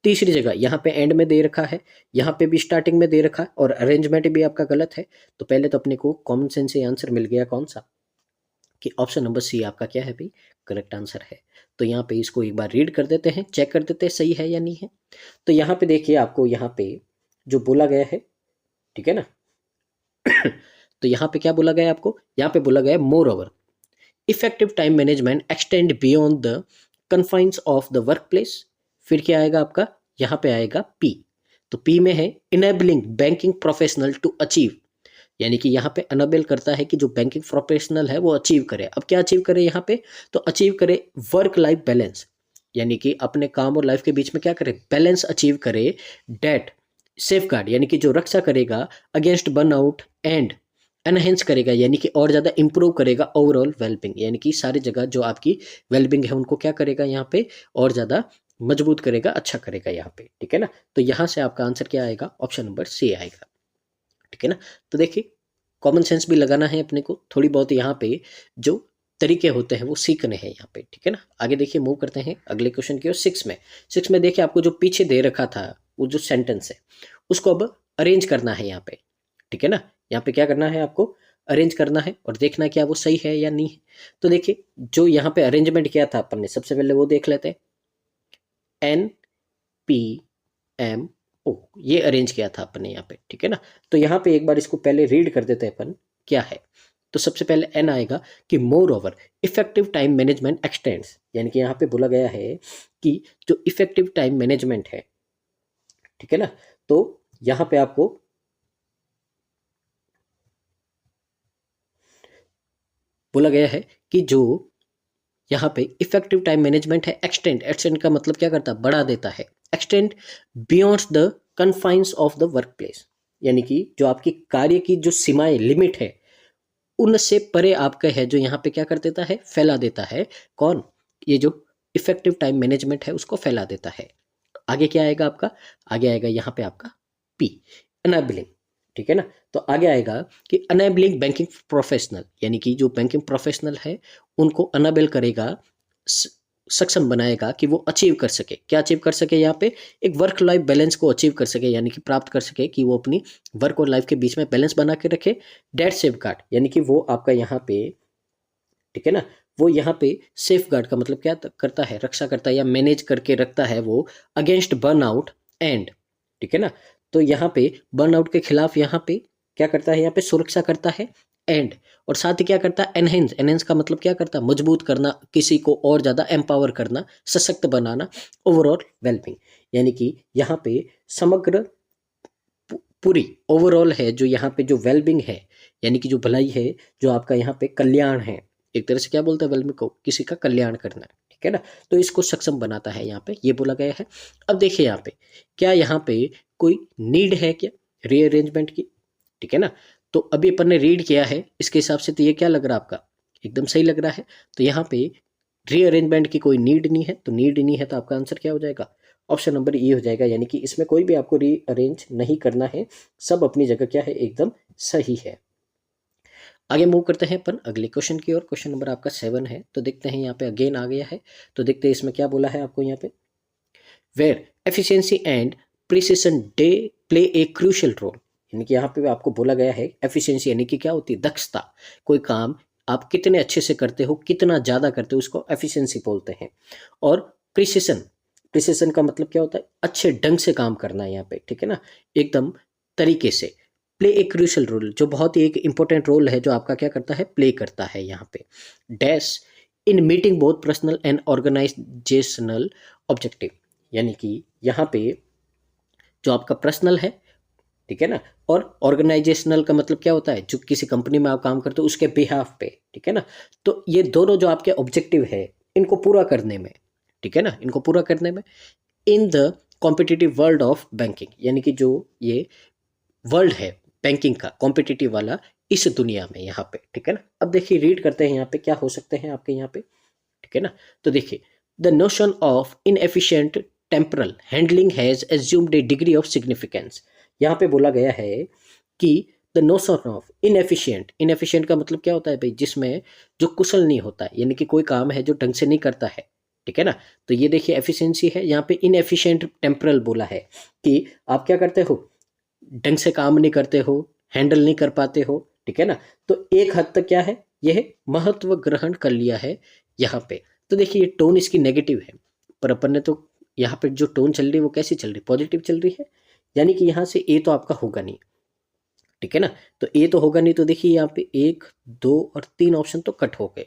तीसरी जगह यहाँ पे एंड में दे रखा है, यहाँ पे भी स्टार्टिंग में दे रखा है, और अरेंजमेंट भी आपका गलत है। तो पहले तो अपने को कॉमन सेंस से आंसर मिल गया कौन सा, कि ऑप्शन नंबर सी आपका क्या है भाई, करेक्ट आंसर है। तो यहाँ पे इसको एक बार रीड कर देते हैं, चेक कर देते हैं सही है या नहीं है। तो यहाँ पे देखिए आपको यहाँ पे जो बोला गया है, ठीक है ना तो यहाँ पे क्या बोला गया है आपको, यहाँ पे बोला गया है more over effective time management extend beyond the confines of the work place. फिर क्या आएगा आपका, यहाँ पे आएगा पी। तो पी में है enabling banking professional to achieve, यानी कि यहाँ पे अनेबल करता है कि जो बैंकिंग प्रोफेशनल है वो अचीव करे। अब क्या अचीव करे यहाँ पे, तो अचीव करे वर्क लाइफ बैलेंस, यानी कि अपने काम और लाइफ के बीच में क्या करे, बैलेंस अचीव करे। डेट सेफ गार्ड, यानी कि जो रक्षा करेगा अगेंस्ट बर्नआउट, एंड एनहेंस करेगा, यानी कि और ज़्यादा इंप्रूव करेगा ओवरऑल वेलबिंग, यानी कि सारी जगह जो आपकी वेलबिंग है उनको क्या करेगा यहाँ पे और ज़्यादा मजबूत करेगा, अच्छा करेगा यहाँ पे, ठीक है ना। तो यहाँ से आपका आंसर क्या आएगा, ऑप्शन नंबर सी आएगा, ठीक है ना। तो देखिए कॉमन सेंस भी लगाना है अपने को, थोड़ी बहुत यहाँ पे जो तरीके होते हैं वो सीखने हैं यहाँ पे, ठीक है ना। आगे देखिए मूव करते हैं अगले क्वेश्चन की ओर। 6 में देखिए आपको जो पीछे दे रखा था वो जो सेंटेंस है उसको अब अरेंज करना है यहाँ पे, ठीक है ना। यहाँ पे क्या करना है आपको, अरेंज करना है और देखना क्या वो सही है या नहीं है। तो देखिए जो यहाँ पे अरेंजमेंट किया था अपन ने, सबसे पहले वो देख लेते हैं, NPMO, ये अरेंज किया था अपन ने यहाँ पे, ठीक है ना। तो यहाँ पे एक बार इसको पहले रीड कर देते हैं अपन क्या है। तो सबसे पहले एन आएगा कि more over effective time management x tends, यानी कि यहाँ पे बोला गया है कि जो इफेक्टिव टाइम मैनेजमेंट है, ठीक है ना, तो यहाँ पे आपको बोला गया है कि जो यहाँ पे इफेक्टिव टाइम मैनेजमेंट है, एक्सटेंड का मतलब क्या करता है, बढ़ा देता है, extend beyond the confines of the work place, यानी कि जो आपकी कार्य की जो सीमाएं, लिमिट है, उनसे परे आपका है जो यहाँ पे क्या कर देता है, फैला देता है। कौन? ये जो इफेक्टिव टाइम मैनेजमेंट है उसको फैला देता है। आगे क्या आएगा आपका? आगे आएगा यहाँ पे आपका पी, एनेबलिंग। ठीक है ना? तो आगे आएगा कि एनेबलिंग बैंकिंग प्रोफेशनल, यानी कि जो बैंकिंग प्रोफेशनल है उनको अनेबल करेगा, सक्षम बनाएगा कि वो अचीव कर सके। क्या अचीव कर सके? यहाँ पे एक वर्क लाइफ बैलेंस को अचीव कर सके, यानी कि प्राप्त कर सके, कि वो अपनी वर्क और लाइफ के बीच में बैलेंस बना के रखे। डेट सेफ गार्ड, यानी कि वो आपका यहाँ पे, ठीक है ना, वो यहाँ पे सेफ गार्ड का मतलब क्या करता है, रक्षा करता है या मैनेज करके रखता है वो अगेंस्ट बर्नआउट एंड, ठीक है ना। तो यहाँ पे बर्नआउट के खिलाफ यहाँ पे क्या करता है, यहाँ पे सुरक्षा करता है एंड, और साथ ही क्या करता है, एनहेंस का मतलब क्या करता है, मजबूत करना, किसी को और ज़्यादा एम्पावर करना, सशक्त बनाना, ओवरऑल वेलबिंग, यानी कि यहाँ पे समग्र पूरी ओवरऑल है जो यहाँ पे जो वेलबिंग है, यानी कि जो भलाई है, जो आपका यहाँ पे कल्याण है, एक तरह से क्या बोलते हैं वेलबिंग को, किसी का कल्याण करना, ठीक है ना। तो इसको सक्षम बनाता है, यहाँ पे ये बोला गया है। अब देखिए यहाँ पे, क्या यहाँ पे कोई नीड है क्या रीअरेंजमेंट की, ठीक है ना। तो अभी अपन ने रीड किया है, इसके हिसाब से तो ये क्या लग रहा है आपका, एकदम सही लग रहा है। तो यहाँ पे रीअरेंजमेंट की कोई नीड नहीं है, तो नीड नहीं है तो आपका आंसर क्या हो जाएगा, ऑप्शन नंबर ई हो जाएगा, यानी कि इसमें कोई भी आपको रीअरेंज नहीं करना है, सब अपनी जगह क्या है, एकदम सही है। आगे मूव करते हैं अपन अगले क्वेश्चन की ओर। क्वेश्चन नंबर आपका 7 है, तो देखते हैं यहाँ पे अगेन आ गया है। तो देखते हैं इसमें क्या बोला है आपको यहाँ पे, where efficiency and precision they play a crucial role, यानी कि यहाँ पे आपको बोला गया है एफिशिएंसी, यानी कि क्या होती है, दक्षता, कोई काम आप कितने अच्छे से करते हो, कितना ज़्यादा करते हो, उसको एफिशिएंसी बोलते हैं। और प्रिसिशन, प्रिसिशन का मतलब क्या होता है, अच्छे ढंग से काम करना है यहाँ पे, ठीक है ना, एकदम तरीके से। प्ले ए क्रूशियल रोल, जो बहुत ही एक इंपॉर्टेंट रोल है, जो आपका क्या करता है, प्ले करता है यहाँ पे। Dash in meeting both personal and organisational objective, यानी कि यहाँ पे जो आपका पर्सनल है, ठीक है ना, और ऑर्गेनाइजेशनल का मतलब क्या होता है, जो किसी कंपनी में आप काम करते हो उसके बिहाफ पे, ठीक है ना। तो ये दोनों जो आपके ऑब्जेक्टिव है, इनको पूरा करने में, ठीक है ना, इनको पूरा करने में, in the competitive world of banking, यानी कि जो ये वर्ल्ड है बैंकिंग का कॉम्पिटिटिव वाला, इस दुनिया में यहाँ पे, ठीक है ना। अब देखिए रीड करते हैं यहाँ पे क्या हो सकते हैं आपके यहाँ पे, ठीक है ना। तो देखिए, the notion of inefficient temporal handling has assumed A degree of significance, यहाँ पे बोला गया है कि the notion of inefficient, inefficient का मतलब क्या होता है भाई, जिसमें जो कुशल नहीं होता है, यानी कि कोई काम है जो ढंग से नहीं करता है, ठीक है ना। तो ये देखिए एफिशिएंसी है, यहाँ पे इनएफिशिएंट टेम्परल बोला है कि आप क्या करते हो, ढंग से काम नहीं करते हो, हैंडल नहीं कर पाते हो, ठीक है ना। तो एक हद तक क्या है, यह महत्व ग्रहण कर लिया है यहाँ पे। तो देखिए ये टोन इसकी नेगेटिव है, पर अपन ने तो यहाँ पे जो टोन चल रही है वो कैसी चल रही है, पॉजिटिव चल रही है, यानी कि यहाँ से ए तो आपका होगा नहीं, ठीक है ना। तो ए तो होगा नहीं, तो देखिए यहाँ पे 1, 2 और 3 ऑप्शन तो कट हो गए,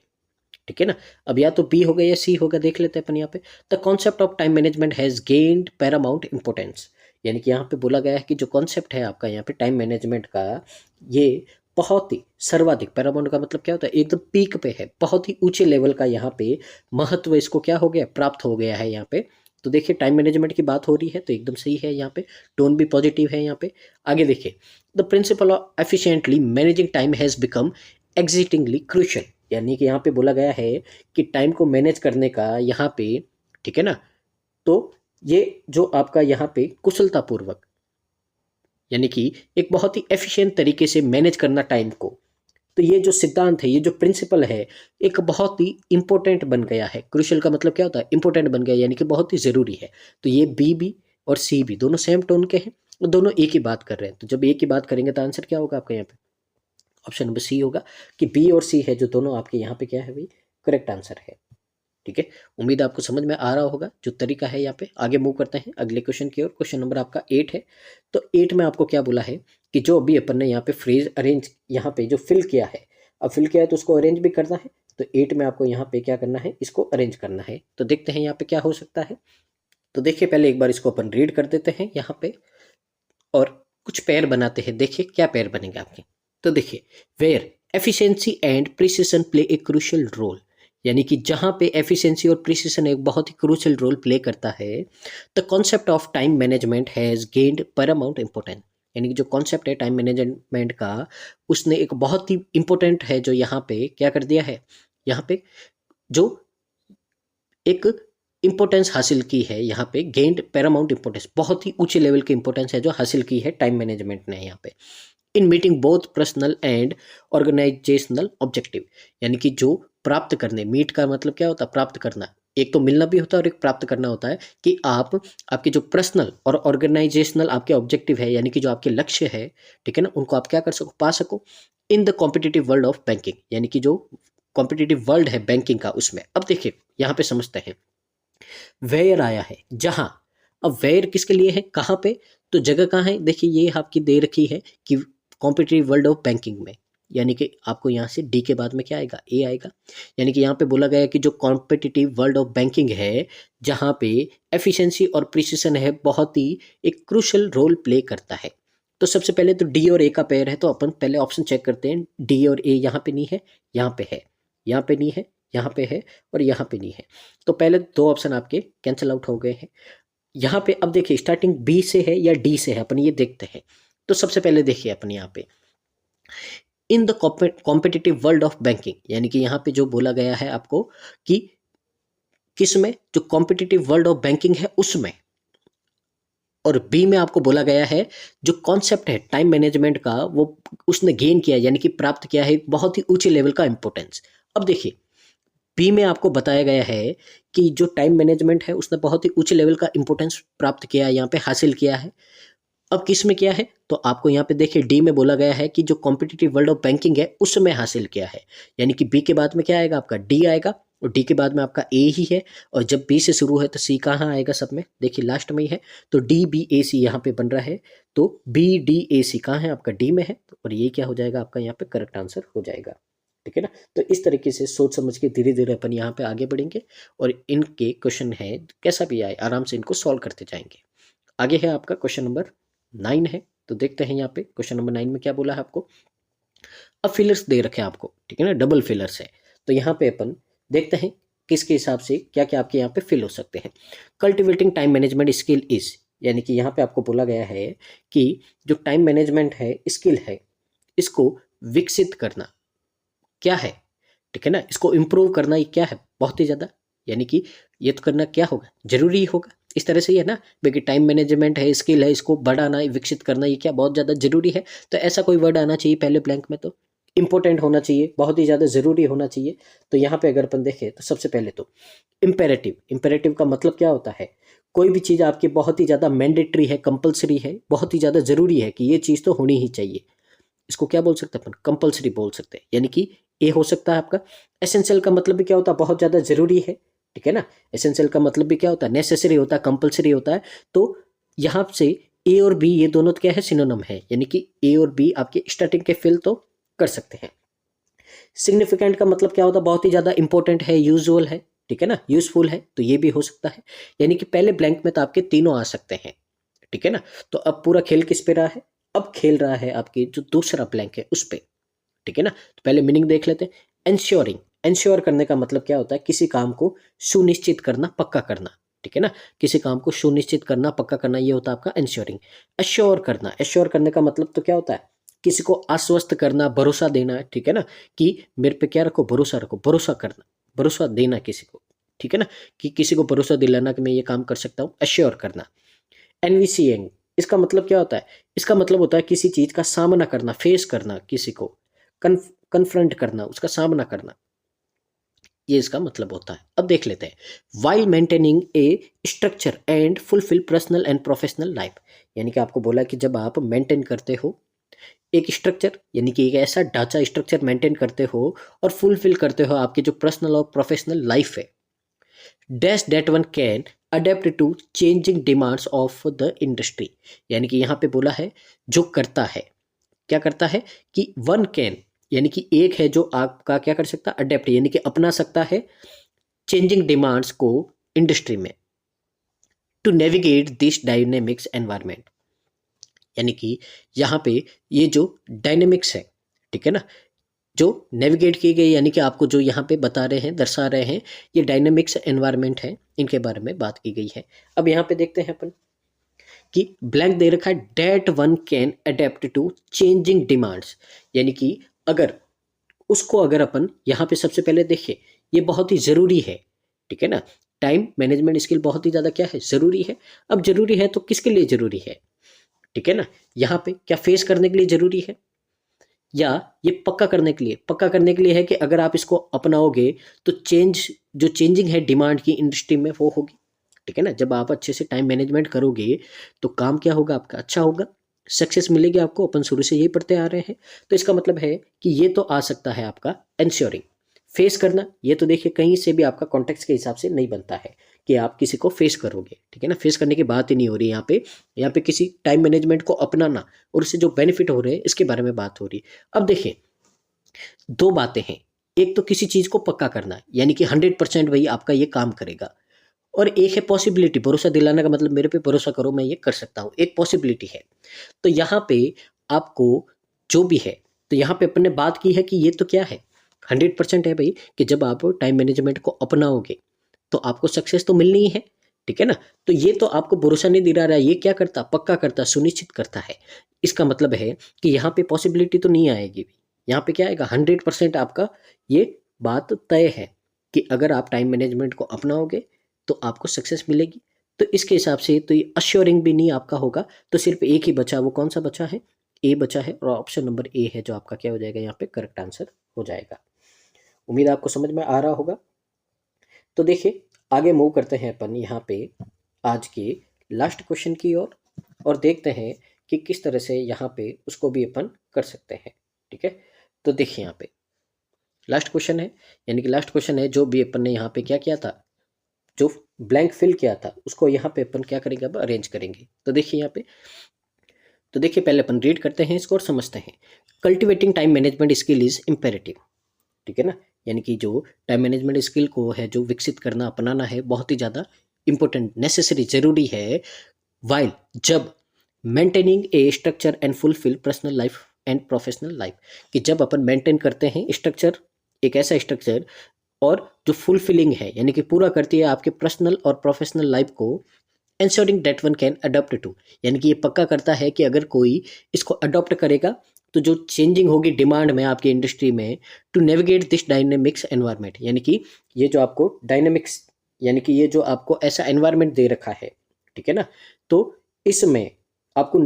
ठीक है ना। अब या तो बी होगा या सी होगा, देख लेते हैं अपन यहाँ पे। The concept of time management has gained Paramount importance, यानी कि यहाँ पे बोला गया है कि जो कॉन्सेप्ट है आपका यहाँ पे टाइम मैनेजमेंट का, ये बहुत ही सर्वाधिक, पैरामाउंट का मतलब क्या होता है, एकदम पीक पे है, बहुत ही ऊंचे लेवल का यहाँ पे महत्व इसको क्या हो गया, प्राप्त हो गया है यहाँ पे। तो देखिए टाइम मैनेजमेंट की बात हो रही है तो एकदम सही है यहाँ पे, टोन भी पॉजिटिव है यहाँ पे। आगे देखिए, the principle of efficiently managing time has become excitingly crucial, यानी कि यहाँ पे बोला गया है कि टाइम को मैनेज करने का यहाँ पे, ठीक है ना, तो ये जो आपका यहाँ पे कुशलतापूर्वक, यानी कि एक बहुत ही एफिशिएंट तरीके से मैनेज करना टाइम को, तो ये जो सिद्धांत है, ये जो प्रिंसिपल है, एक बहुत ही इंपॉर्टेंट बन गया है। क्रूशियल का मतलब क्या होता है, इंपॉर्टेंट बन गया, यानी कि बहुत ही ज़रूरी है। तो ये बी भी और सी भी दोनों सेम टोन के हैं, और दोनों एक ही बात कर रहे हैं। तो जब एक ही बात करेंगे तो आंसर क्या होगा आपका यहाँ पे, ऑप्शन नंबर सी होगा, कि बी और सी है जो दोनों आपके यहाँ पे क्या है भाई, करेक्ट आंसर है, ठीक है। उम्मीद आपको समझ में आ रहा होगा जो तरीका है यहाँ पे। आगे मूव करते हैं अगले क्वेश्चन की ओर। क्वेश्चन नंबर आपका 8 है। तो 8 में आपको क्या बोला है कि जो अभी अपन ने यहाँ पे फ्रेज अरेंज, यहाँ पे जो फिल किया है, अब फिल किया है तो उसको अरेंज भी करना है। तो 8 में आपको यहाँ पे क्या करना है, इसको अरेंज करना है। तो देखते हैं यहाँ पे क्या हो सकता है। तो देखिए पहले एक बार इसको अपन रीड कर देते हैं यहाँ पे, और कुछ पेयर बनाते हैं, देखिए क्या पेयर बनेंगे आपके। तो देखिए, where efficiency and precision play a crucial role, यानी कि जहाँ पे एफिशिएंसी और प्रिसिशन एक बहुत ही क्रूशियल रोल प्ले करता है, the concept of time management has gained Paramount importance, यानी कि जो कॉन्सेप्ट है टाइम मैनेजमेंट का, उसने एक बहुत ही इम्पोर्टेंट है जो यहाँ पे क्या कर दिया है, यहाँ पे जो एक इंपॉर्टेंस हासिल की है, यहाँ पे गेंड पैरामाउंट इंपॉर्टेंस, बहुत ही ऊंचे लेवल की इंपॉर्टेंस है जो हासिल की है टाइम मैनेजमेंट ने यहाँ पे, in meeting both personal and organisational objective, यानी कि जो प्राप्त करने, मीट का मतलब क्या होता है, प्राप्त करना, एक तो मिलना भी होता है और एक प्राप्त करना होता है, कि आप आपके जो पर्सनल और ऑर्गेनाइजेशनल आपके ऑब्जेक्टिव है, यानी कि जो आपके लक्ष्य है, ठीक है ना, उनको आप क्या कर सको, पा सको in the competitive world of banking, यानी कि जो कॉम्पिटिटिव वर्ल्ड है बैंकिंग का, उसमें। अब देखिए यहाँ पे समझते हैं, वेयर आया है जहां, अब वेयर किसके लिए है, कहाँ पे, तो जगह कहाँ है, देखिए ये आपकी दे रखी है कि कॉम्पिटिटिव वर्ल्ड ऑफ बैंकिंग में, यानी कि आपको यहाँ से डी के बाद में क्या आएगा, ए आएगा, यानी कि यहाँ पे बोला गया है कि जो कॉम्पिटिटिव वर्ल्ड ऑफ बैंकिंग है, जहाँ पे एफिशिएंसी और प्रिसिशन है बहुत ही एक क्रूशल रोल प्ले करता है। तो सबसे पहले तो डी और ए का पेयर है, तो अपन पहले ऑप्शन चेक करते हैं, डी और ए यहाँ पे नहीं है, यहाँ पे है, यहाँ पे नहीं है, यहाँ पे है, और यहाँ पे नहीं है, तो पहले दो ऑप्शन आपके कैंसिल आउट हो गए हैं। यहाँ पे अब देखिए स्टार्टिंग बी से है या डी से है, अपन ये देखते हैं। तो सबसे पहले देखिए अपन यहाँ पे in the competitive world of banking, यानी कि यहाँ पे जो बोला गया है आपको कि किस में, जो कॉम्पिटिटिव वर्ल्ड ऑफ बैंकिंग है उसमें, और बी में आपको बोला गया है जो कॉन्सेप्ट है टाइम मैनेजमेंट का, वो उसने गेन किया, यानी कि प्राप्त किया है बहुत ही ऊंचे लेवल का इंपॉर्टेंस। अब देखिए बी में आपको बताया गया है कि जो टाइम मैनेजमेंट है उसने बहुत ही ऊंचे लेवल का इंपॉर्टेंस प्राप्त किया है, यहाँ पे हासिल किया है। अब किस में किया है, तो आपको यहाँ पे देखिए डी में बोला गया है कि जो कॉम्पिटिटिव वर्ल्ड ऑफ बैंकिंग है उसमें हासिल किया है, यानी कि बी के बाद में क्या आएगा, आपका डी आएगा, और डी के बाद में आपका ए ही है, और जब बी से शुरू है तो सी कहाँ आएगा, सब में देखिए लास्ट में ही है, तो डी बी ए सी यहाँ पे बन रहा है, तो बी डी ए सी कहाँ है, आपका डी में है, और ये क्या हो जाएगा आपका यहाँ पे करेक्ट आंसर हो जाएगा, ठीक है ना। तो इस तरीके से सोच समझ के धीरे धीरे अपन यहाँ पे आगे बढ़ेंगे, और इनके क्वेश्चन है कैसा भी आए आराम से इनको सॉल्व करते जाएंगे। आगे है आपका क्वेश्चन नंबर 9 है, तो देखते हैं यहाँ पे क्वेश्चन नंबर 9 में क्या बोला है आपको। अब फिलर्स दे रखे हैं आपको, ठीक है ना, डबल फिलर्स है, तो यहाँ पे अपन देखते हैं किसके हिसाब से क्या क्या आपके यहाँ पे फिल हो सकते हैं। Cultivating time management skill is, यानी कि यहाँ पे आपको बोला गया है कि जो टाइम मैनेजमेंट है स्किल है, इसको विकसित करना क्या है, ठीक है ना, इसको इम्प्रूव करना ये क्या है, बहुत ही ज़्यादा, यानी कि ये तो करना क्या होगा, जरूरी ही होगा, इस तरह से ही है ना, क्योंकि टाइम मैनेजमेंट है स्किल है, इसको बढ़ाना विकसित करना ये क्या बहुत ज़्यादा जरूरी है, तो ऐसा कोई वर्ड आना चाहिए पहले ब्लैंक में, तो इंपॉर्टेंट होना चाहिए, बहुत ही ज़्यादा ज़रूरी होना चाहिए। तो यहाँ पे अगर अपन देखें तो सबसे पहले तो इम्पेरेटिव, इम्पेरेटिव का मतलब क्या होता है, कोई भी चीज़ आपकी बहुत ही ज़्यादा मैंडेटरी है, कंपलसरी है, बहुत ही ज़्यादा ज़रूरी है कि ये चीज़ तो होनी ही चाहिए, इसको क्या बोल सकते हैं अपन, कंपलसरी बोल सकते हैं, यानी कि ए हो सकता है आपका। एसेंशियल का मतलब भी क्या होता है, बहुत ज़्यादा ज़रूरी है, ठीक है ना, एसेंशियल का मतलब भी क्या होता है, नेसेसरी होता है, कंपलसरी होता है, तो यहाँ से ए और बी ये दोनों तो क्या है, सिनोनिम है, यानी कि ए और बी आपके स्टार्टिंग के फिल तो कर सकते हैं। सिग्निफिकेंट का मतलब क्या होता है, बहुत ही ज़्यादा इंपॉर्टेंट है, यूजुअल है, ठीक है ना, यूजफुल है, तो ये भी हो सकता है, यानी कि पहले ब्लैंक में तो आपके तीनों आ सकते हैं, ठीक है ना। तो अब पूरा खेल किस पे रहा है, अब खेल रहा है आपकी जो दूसरा ब्लैंक है उस पे, ठीक है ना। तो पहले मीनिंग देख लेते हैं। एंश्योरिंग, एंश्योर करने का मतलब क्या होता है, किसी काम को सुनिश्चित करना, पक्का करना, ठीक है ना, किसी काम को सुनिश्चित करना, पक्का करना, ये होता है आपका एंश्योरिंग। एश्योर करना, एश्योर करने का मतलब तो क्या होता है, किसी को आश्वस्त करना, भरोसा देना, ठीक है ना, कि मेरे पे क्या रखो, भरोसा रखो, भरोसा करना, भरोसा देना किसी को, ठीक है ना, कि किसी को भरोसा दिलाना कि मैं ये काम कर सकता हूँ, एश्योर करना। एनवीसीइंग, इसका मतलब क्या होता है, इसका मतलब होता है किसी चीज का सामना करना, फेस करना, किसी को कन्फ्रंट करना, उसका सामना करना, ये इसका मतलब होता है। अब देख लेते हैं, while maintaining A structure and fulfil personal and professional life, यानी कि आपको बोला कि जब आप मेंटेन करते हो एक स्ट्रक्चर, यानी कि एक ऐसा ढांचा स्ट्रक्चर मेंटेन करते हो और फुलफिल करते हो आपकी जो पर्सनल और प्रोफेशनल लाइफ है, dash that one can adapt to changing demands of the industry, यानी कि यहाँ पे बोला है जो करता है, क्या करता है कि वन कैन, यानी कि एक है जो आपका क्या कर सकता है, अडेप्ट, यानी कि अपना सकता है चेंजिंग डिमांड्स को इंडस्ट्री में, to navigate this dynamics environment, यानी कि यहाँ पे ये जो डायनेमिक्स है, ठीक है ना, जो नेविगेट की गई, यानी कि आपको जो यहाँ पे बता रहे हैं, दर्शा रहे हैं, ये डायनेमिक्स एनवायरनमेंट है, इनके बारे में बात की गई है। अब यहाँ पे देखते हैं अपन कि ब्लैंक दे रखा है, that one can adapt to changing demands, यानी कि अगर उसको अगर अपन यहाँ पे सबसे पहले देखें, ये बहुत ही ज़रूरी है, ठीक है ना। टाइम मैनेजमेंट स्किल बहुत ही ज़्यादा क्या है, ज़रूरी है। अब ज़रूरी है तो किसके लिए ज़रूरी है, ठीक है ना। यहाँ पे क्या फेस करने के लिए ज़रूरी है, या ये पक्का करने के लिए, पक्का करने के लिए है कि अगर आप इसको अपनाओगे तो जो चेंजिंग है डिमांड की इंडस्ट्री में वो होगी, ठीक है ना। जब आप अच्छे से टाइम मैनेजमेंट करोगे तो काम क्या होगा आपका, अच्छा होगा, सक्सेस मिलेगी आपको। अपन शुरू से यही पढ़ते आ रहे हैं। तो इसका मतलब है कि ये तो आ सकता है आपका एंश्योरिंग, फेस करना, ये तो देखिए कहीं से भी आपका कॉन्टेक्स्ट के हिसाब से नहीं बनता है कि आप किसी को फेस करोगे, ठीक है ना। फेस करने की बात ही नहीं हो रही यहाँ पे किसी टाइम मैनेजमेंट को अपनाना और उससे जो बेनिफिट हो रहे हैं इसके बारे में बात हो रही है। अब देखिए दो बातें हैं, एक तो किसी चीज को पक्का करना, यानी कि 100% वही आपका ये काम करेगा, और एक है पॉसिबिलिटी, भरोसा दिलाने का मतलब मेरे पे भरोसा करो मैं ये कर सकता हूँ, एक पॉसिबिलिटी है। तो यहाँ पे आपको जो भी है, तो यहाँ पे अपन ने बात की है कि ये तो क्या है, 100% है भाई, कि जब आप टाइम मैनेजमेंट को अपनाओगे तो आपको सक्सेस तो मिलनी ही है, ठीक है ना। तो ये तो आपको भरोसा नहीं दिला रहा है, ये क्या करता, पक्का करता, सुनिश्चित करता है। इसका मतलब है कि यहाँ पे पॉसिबिलिटी तो नहीं आएगी, यहाँ पे क्या आएगा, 100% आपका ये बात तय है कि अगर आप टाइम मैनेजमेंट को अपनाओगे तो आपको सक्सेस मिलेगी। तो इसके हिसाब से तो ये अश्योरिंग भी नहीं आपका होगा, तो सिर्फ एक ही बचा, वो कौन सा बचा है, ए बचा है, और ऑप्शन नंबर ए है जो आपका क्या हो जाएगा, यहाँ पे करेक्ट आंसर हो जाएगा। उम्मीद आपको समझ में आ रहा होगा। तो देखिए आगे मूव करते हैं अपन यहाँ पे आज के लास्ट क्वेश्चन की ओर, और देखते हैं कि किस तरह से यहाँ पे उसको भी अपन कर सकते हैं, ठीक है। तो देखिए यहाँ पे लास्ट क्वेश्चन है, यानी कि लास्ट क्वेश्चन है जो भी अपन ने यहाँ पे क्या किया था, जो ब्लैंक फिल किया था उसको यहाँ पे अपन क्या करेंगे, अब अरेंज करेंगे। तो देखिए यहाँ पे, तो देखिए पहले अपन रीड करते हैं इसको और समझते हैं। Cultivating time management skill is imperative, ठीक है ना, यानी कि जो टाइम मैनेजमेंट स्किल को है जो विकसित करना, अपनाना है, बहुत ही ज़्यादा इंपॉर्टेंट, नेसेसरी, जरूरी है। वाइल जब maintaining A structure and fulfil personal life and professional life, कि जब अपन मेंटेन करते हैं स्ट्रक्चर, एक ऐसा स्ट्रक्चर, और जो फुलफिलिंग है यानी कि पूरा करती है आपके पर्सनल और प्रोफेशनल लाइफ को, ensuring that one can adopt to, यानी कि ये पक्का करता है कि अगर कोई इसको अडॉप्ट करेगा तो जो चेंजिंग होगी डिमांड में आपकी इंडस्ट्री में, to navigate this dynamics environment, यानी कि ये जो आपको डायनेमिक्स, यानी कि ये जो आपको ऐसा एनवायरनमेंट दे रखा है, ठीक है ना, तो इसमें आपको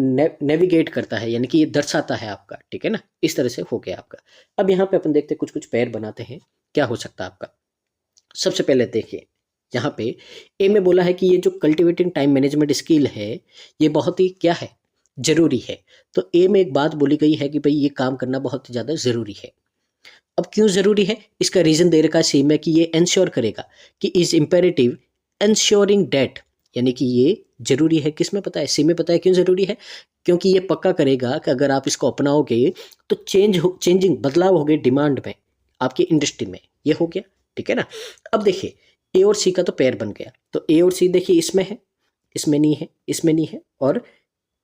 नेविगेट करता है, यानी कि ये दर्शाता है आपका, ठीक है ना। इस तरह से हो गया आपका। अब यहाँ पे अपन देखते हैं कुछ कुछ पेयर बनाते हैं, क्या हो सकता है आपका। सबसे पहले देखिए यहाँ पे ए में बोला है कि ये जो कल्टिवेटिंग टाइम मैनेजमेंट स्किल है ये बहुत ही क्या है, जरूरी है। तो ए में एक बात बोली गई है कि भाई ये काम करना बहुत ही ज़्यादा ज़रूरी है। अब क्यों ज़रूरी है, इसका रीज़न दे रखा है सी में कि ये इंश्योर करेगा कि इज इम्पेरेटिव इंश्योरिंग डेट, यानी कि ये जरूरी है, किस में पता है, सी में पता है क्यों ज़रूरी है, क्योंकि ये पक्का करेगा कि अगर आप इसको अपनाओगे तो चेंजिंग बदलाव हो गए डिमांड में, आपकी इंडस्ट्री में, ये हो गया, ठीक है ना। अब देखिए ए और सी का तो पेयर बन गया, तो ए और सी देखिए इसमें है, इसमें नहीं है, इसमें नहीं है, और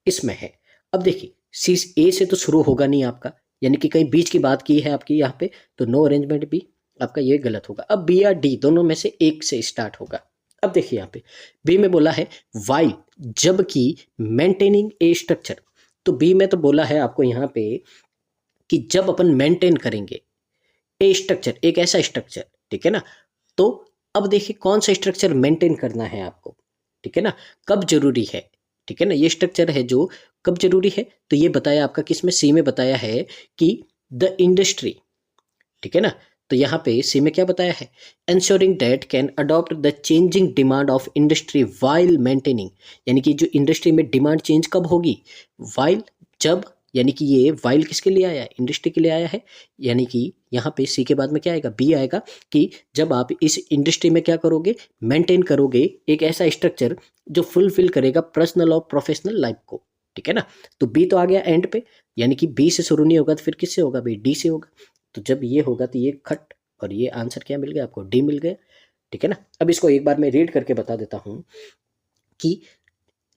इसमें है। अब देखिए सी ए से तो शुरू होगा नहीं आपका, यानी कि कहीं बीच की बात की है आपकी यहाँ पे, तो नो अरेंजमेंट भी आपका ये गलत होगा। अब बी या डी दोनों में से एक से स्टार्ट होगा। अब देखिए यहाँ पे बी में बोला है वाइल, जबकि मेंटेनिंग ए स्ट्रक्चर, तो बी में तो बोला है आपको यहाँ पे कि जब अपन मेंटेन करेंगे ए स्ट्रक्चर, एक ऐसा स्ट्रक्चर, ठीक है ना। तो अब देखिए कौन सा स्ट्रक्चर मेंटेन करना है आपको, ठीक है ना, कब जरूरी है, ठीक है ना, ये स्ट्रक्चर है जो कब जरूरी है, तो ये बताया आपका किसमें, सी में बताया है कि द इंडस्ट्री, ठीक है ना। तो यहाँ पे सी में क्या बताया है, ensuring that can adopt the changing demand of industry while maintaining, यानी कि जो इंडस्ट्री में डिमांड चेंज कब होगी, while, जब, यानी कि ये वाइल किसके लिए आया है, इंडस्ट्री के लिए आया है, यानी कि यहाँ पे सी के बाद में क्या आएगा, बी आएगा, कि जब आप इस इंडस्ट्री में क्या करोगे, मेंटेन करोगे एक ऐसा स्ट्रक्चर जो फुलफिल करेगा पर्सनल और प्रोफेशनल लाइफ को, ठीक है ना। तो बी तो आ गया एंड पे, यानी कि बी से शुरू नहीं होगा तो फिर किससे होगा भाई, डी से होगा। तो जब ये होगा तो ये खट, और ये आंसर क्या मिल गया आपको, डी मिल गया, ठीक है ना। अब इसको एक बार मैं रीड करके बता देता हूँ कि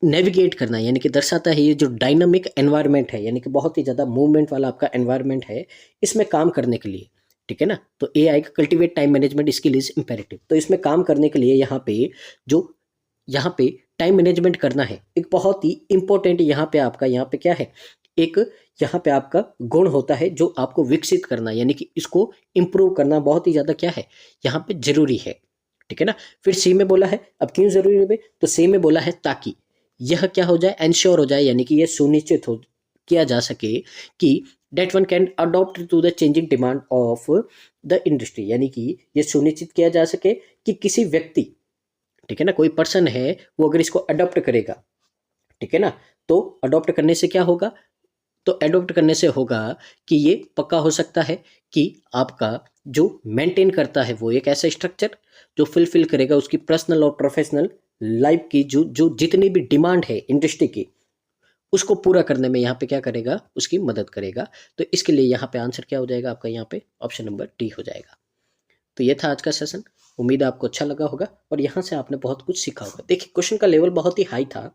नेविगेट करना, यानी कि दर्शाता है ये जो डायनामिक एनवायरनमेंट है, यानी कि बहुत ही ज़्यादा मूवमेंट वाला आपका एनवायरनमेंट है, इसमें काम करने के लिए, ठीक है ना। तो एआई का cultivate time management skill is imperative. तो इसमें काम करने के लिए यहाँ पे टाइम मैनेजमेंट करना है, एक बहुत ही इंपॉर्टेंट यहाँ पे क्या है, एक यहाँ पे आपका गुण होता है जो आपको विकसित करना, यानी कि इसको इम्प्रूव करना बहुत ही ज़्यादा क्या है, यहाँ पे जरूरी है, ठीक है ना। फिर सी में बोला है, अब क्यों जरूरी है भाई, तो सी में बोला है ताकि यह क्या हो जाए, एंश्योर हो जाए, यानी कि यह सुनिश्चित हो किया जा सके कि that one can adopt to the changing demand of the industry, यानी कि यह सुनिश्चित किया जा सके कि किसी व्यक्ति, ठीक है ना, कोई पर्सन है वो अगर इसको अडॉप्ट करेगा, ठीक है ना, तो अडॉप्ट करने से क्या होगा, तो अडॉप्ट करने से होगा कि ये पक्का हो सकता है कि आपका जो मेंटेन करता है वो एक ऐसा स्ट्रक्चर जो फुलफिल करेगा उसकी पर्सनल और प्रोफेशनल लाइफ की जो जो जितनी भी डिमांड है इंडस्ट्री की, उसको पूरा करने में यहाँ पे क्या करेगा, उसकी मदद करेगा। तो इसके लिए यहाँ पे आंसर क्या हो जाएगा आपका, यहाँ पे ऑप्शन नंबर डी हो जाएगा। तो ये था आज का सेशन, उम्मीद है आपको अच्छा लगा होगा और यहाँ से आपने बहुत कुछ सीखा होगा। देखिए क्वेश्चन का लेवल बहुत ही हाई था,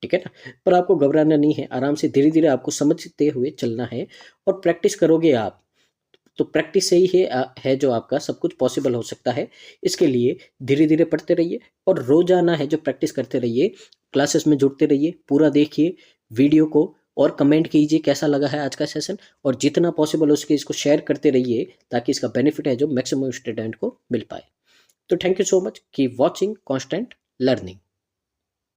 ठीक है ना, पर आपको घबराना नहीं है, आराम से धीरे धीरे आपको समझते हुए चलना है और प्रैक्टिस करोगे आप, तो प्रैक्टिस से ही है जो आपका सब कुछ पॉसिबल हो सकता है। इसके लिए धीरे धीरे पढ़ते रहिए और रोजाना है जो प्रैक्टिस करते रहिए, क्लासेस में जुड़ते रहिए, पूरा देखिए वीडियो को और कमेंट कीजिए कैसा लगा है आज का सेशन, और जितना पॉसिबल हो सके इसको शेयर करते रहिए ताकि इसका बेनिफिट है जो मैक्सिमम स्टूडेंट को मिल पाए। तो thank you so much, keep watching, constant learning.